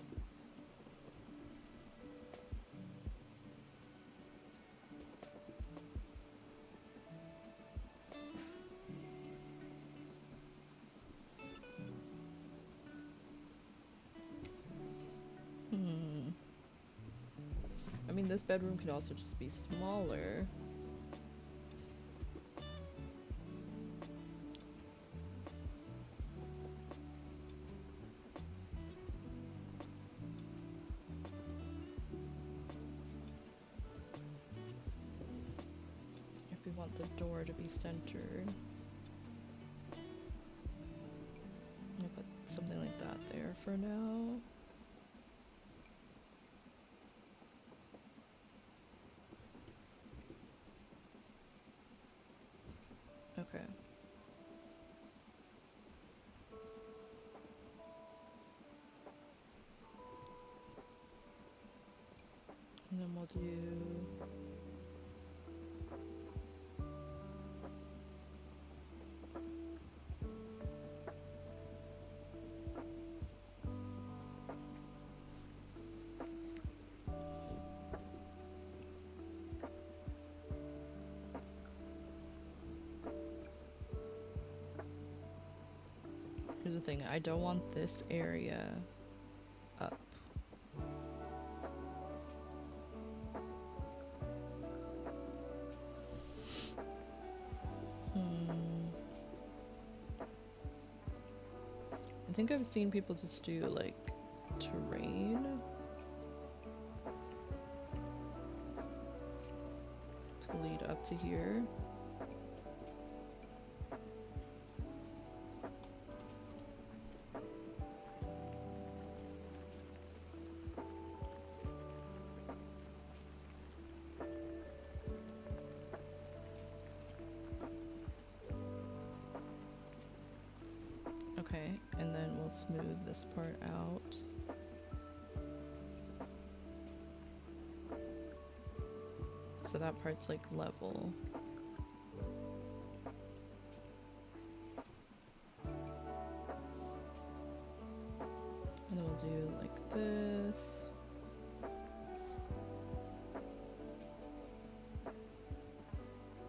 I mean, this bedroom could also just be smaller. If we want the door to be centered. I'll put something like that there for now. Okay. And then we'll do here's the thing, I don't want this area up. I think I've seen people just do like terrain to lead up to here. Okay, and then we'll smooth this part out. So that part's like level. And then we'll do like this.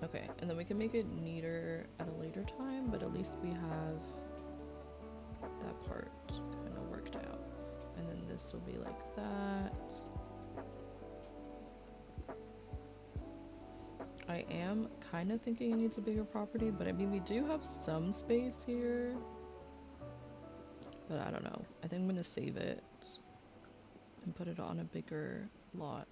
Okay, and then we can make it neater at a later time, but at least we have that part kind of worked out. And then this will be like that. I am kind of thinking it needs a bigger property, but I mean, we do have some space here. But I don't know. I think I'm gonna save it and put it on a bigger lot.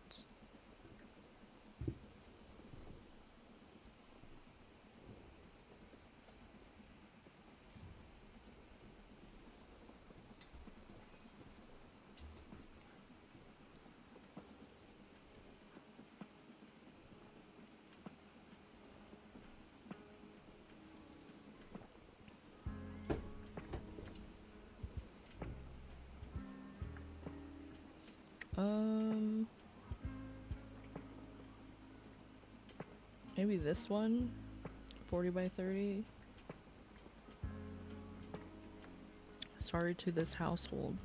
Maybe this one, 40 by 30. Sorry to this household.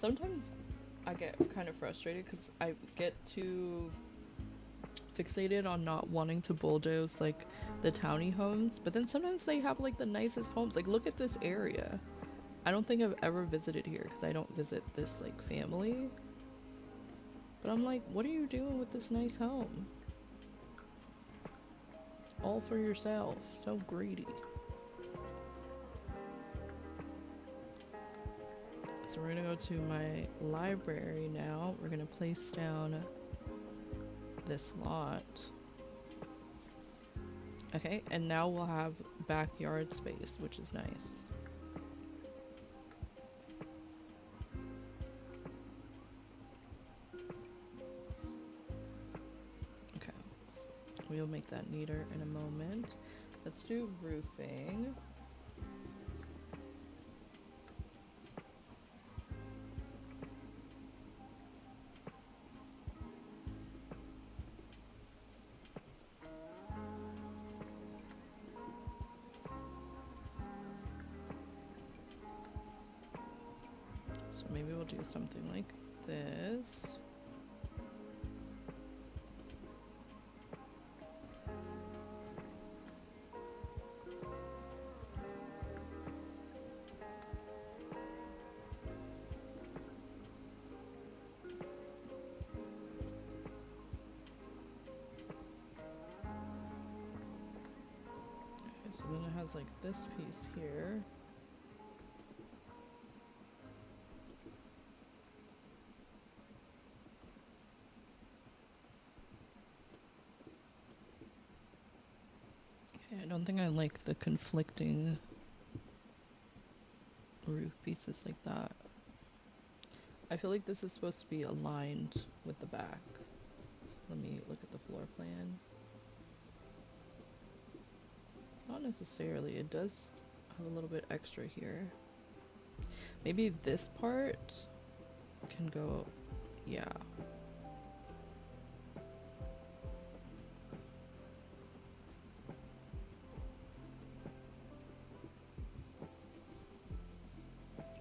Sometimes I get kind of frustrated because I get too fixated on not wanting to bulldoze like the towny homes, but then sometimes they have like the nicest homes. Like, look at this area. I don't think I've ever visited here because I don't visit this like family. But I'm like, what are you doing with this nice home? All for yourself. So greedy. So we're gonna go to my library now. We're gonna place down this lot. Okay, and now we'll have backyard space, which is nice. Okay, we'll make that neater in a moment. Let's do roofing. So maybe we'll do something like this. Okay, so then it has like this piece here. I don't think I like the conflicting roof pieces like that. I feel like this is supposed to be aligned with the back. Let me look at the floor plan. Not necessarily. It does have a little bit extra here. Maybe this part can go, yeah.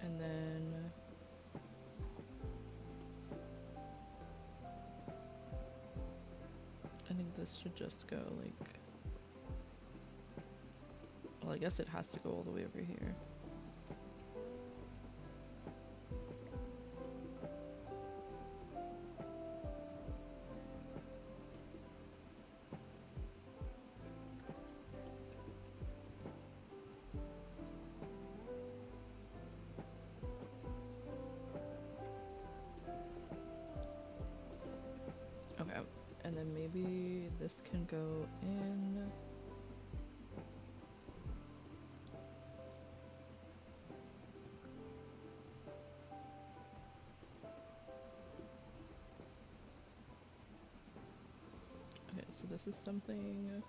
And then I think this should just go like, well, I guess it has to go all the way over here. Okay, and then maybe this can go in. Okay, so this is something.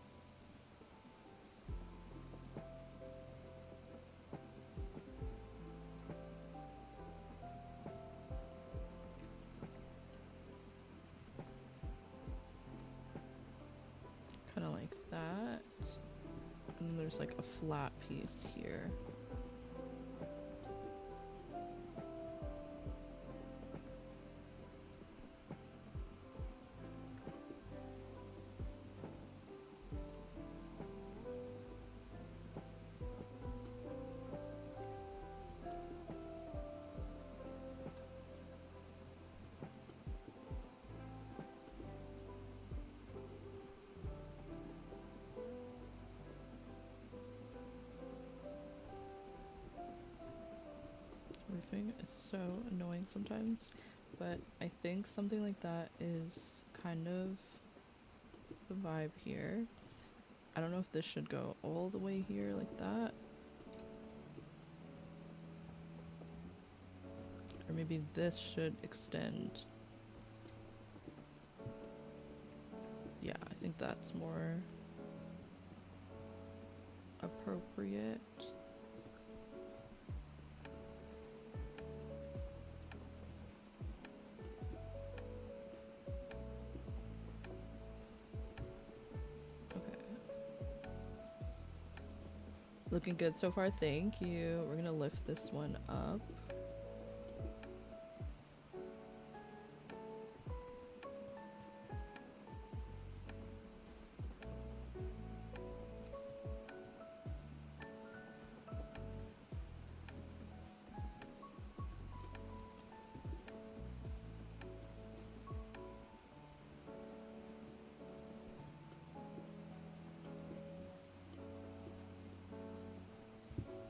Kind of like that. And then there's like a flat piece here. Roofing is so annoying sometimes, but I think something like that is kind of the vibe here. I don't know if this should go all the way here like that, or maybe this should extend. Yeah, I think that's more appropriate. Looking good so far, thank you. We're gonna lift this one up.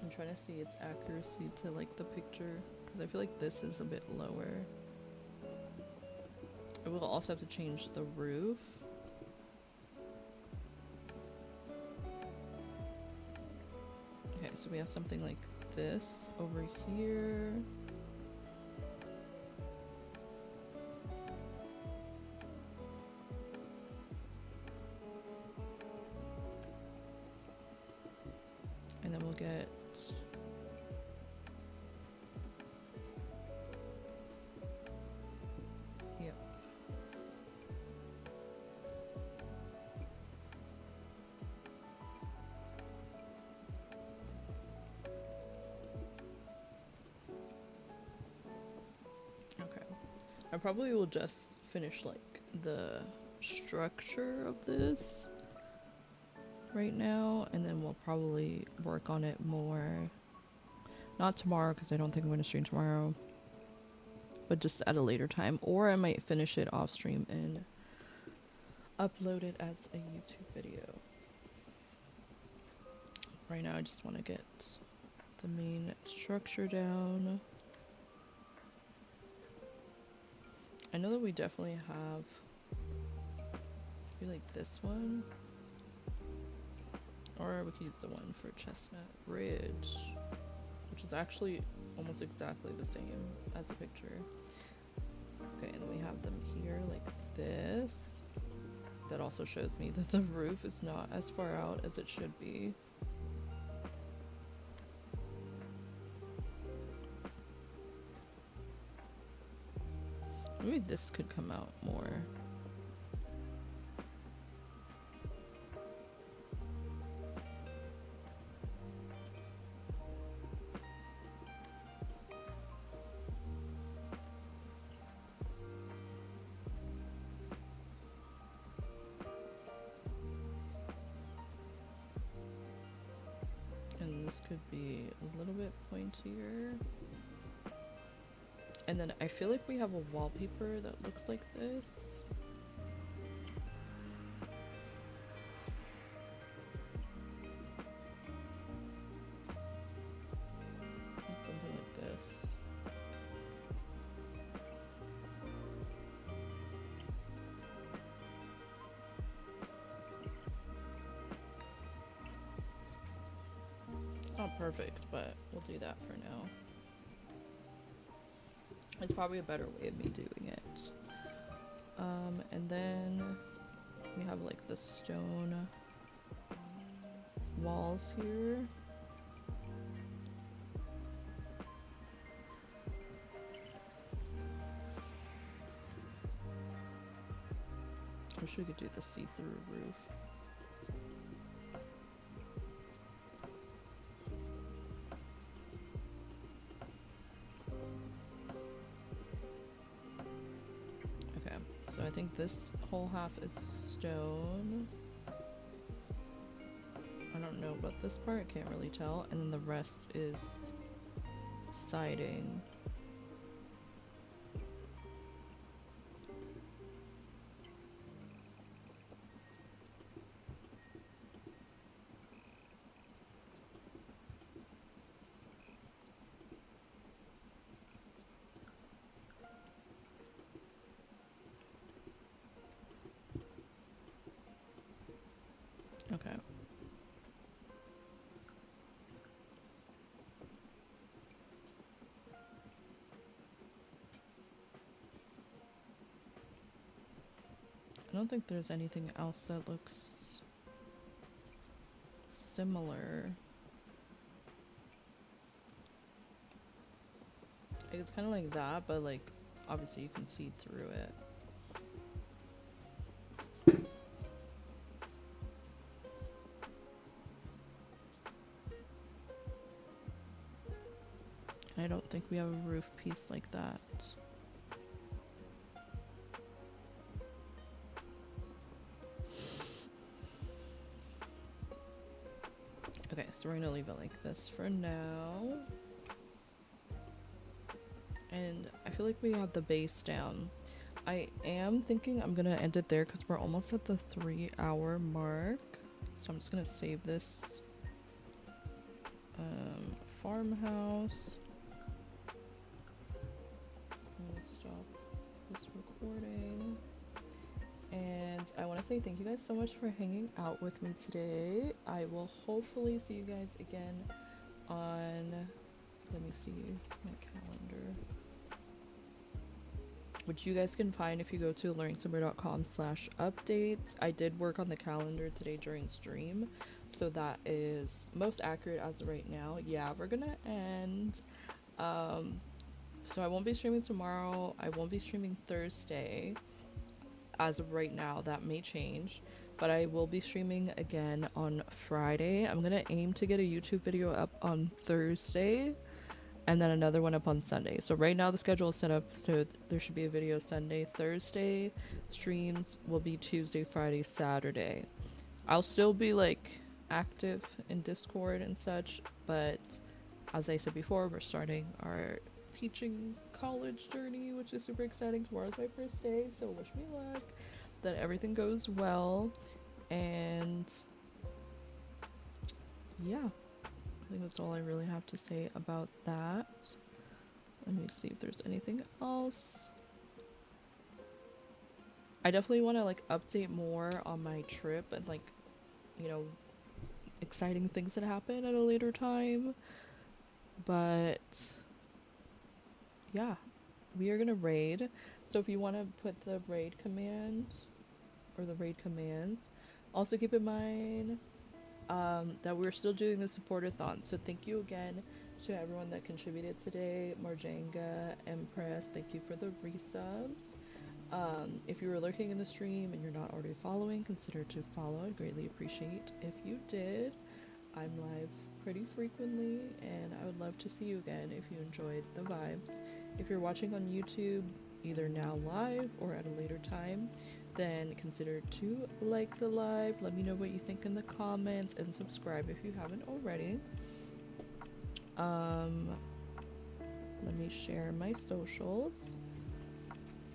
I'm trying to see its accuracy to like the picture because I feel like this is a bit lower. I will also have to change the roof. Okay, so we have something like this over here. And then we'll get yep. Okay. I probably will just finish like the structure of this right now, and then we'll probably work on it more. Not tomorrow, because I don't think I'm going to stream tomorrow, but just at a later time. Or I might finish it off stream and upload it as a YouTube video. Right now I just want to get the main structure down. I know that we definitely have, I feel like this one. Or we could use the one for Chestnut Ridge, which is actually almost exactly the same as the picture. Okay, and then we have them here like this. That also shows me that the roof is not as far out as it should be. Maybe this could come out more. And this could be a little bit pointier. And then I feel like we have a wallpaper that looks like this. Like something like this. Not perfect, but we'll do that for now. It's probably a better way of me doing it. And then we have like the stone walls here. I wish we could do the see-through roof. So I think this whole half is stone. I don't know about this part, can't really tell. And then the rest is siding. Okay. I don't think there's anything else that looks similar. Like it's kind of like that, but like obviously you can see through it. we have a roof piece like that. Okay, so we're gonna leave it like this for now. And I feel like we have the base down. I am thinking I'm gonna end it there because we're almost at the 3-hour mark. So I'm just gonna save this farmhouse. I'm gonna stop this recording. And I want to say thank you guys so much for hanging out with me today. I will hopefully see you guys again on, let me see my calendar, which you guys can find if you go to AlluringSimmer.com/updates. I did work on the calendar today during stream, so that is most accurate as of right now. Yeah, we're gonna end. So I won't be streaming tomorrow. I won't be streaming Thursday. As of right now, that may change, but I will be streaming again on Friday. I'm gonna aim to get a YouTube video up on Thursday and then another one up on Sunday. So right now the schedule is set up so there should be a video Sunday, Thursday. Streams will be Tuesday, Friday, Saturday. I'll still be like active in Discord and such, but as I said before, we're starting our teaching college journey, which is super exciting. Tomorrow's my first day, so wish me luck, that everything goes well, and yeah, I think that's all I really have to say about that. Let me see if there's anything else. I definitely want to like update more on my trip and like, you know, exciting things that happen at a later time, but yeah, we are gonna raid. So if you want to put the raid command or the raid commands, also keep in mind that we're still doing the supportathon. So thank you again to everyone that contributed today. Marjanga, Empress, thank you for the resubs. If you were lurking in the stream and you're not already following, consider to follow. I'd greatly appreciate if you did. I'm live pretty frequently, and I would love to see you again if you enjoyed the vibes. If you're watching on YouTube, either now live or at a later time, then consider to like the live. Let me know what you think in the comments, and subscribe if you haven't already. Let me share my socials,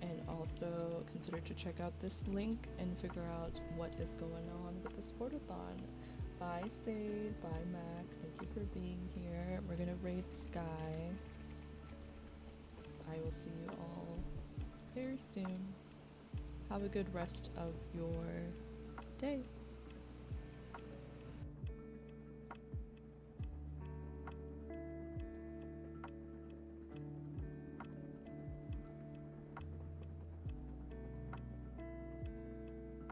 and also consider to check out this link and figure out what is going on with the sportathon. Bye Sade, bye Mac, thank you for being here. We're gonna raid Sky. I will see you all very soon. Have a good rest of your day.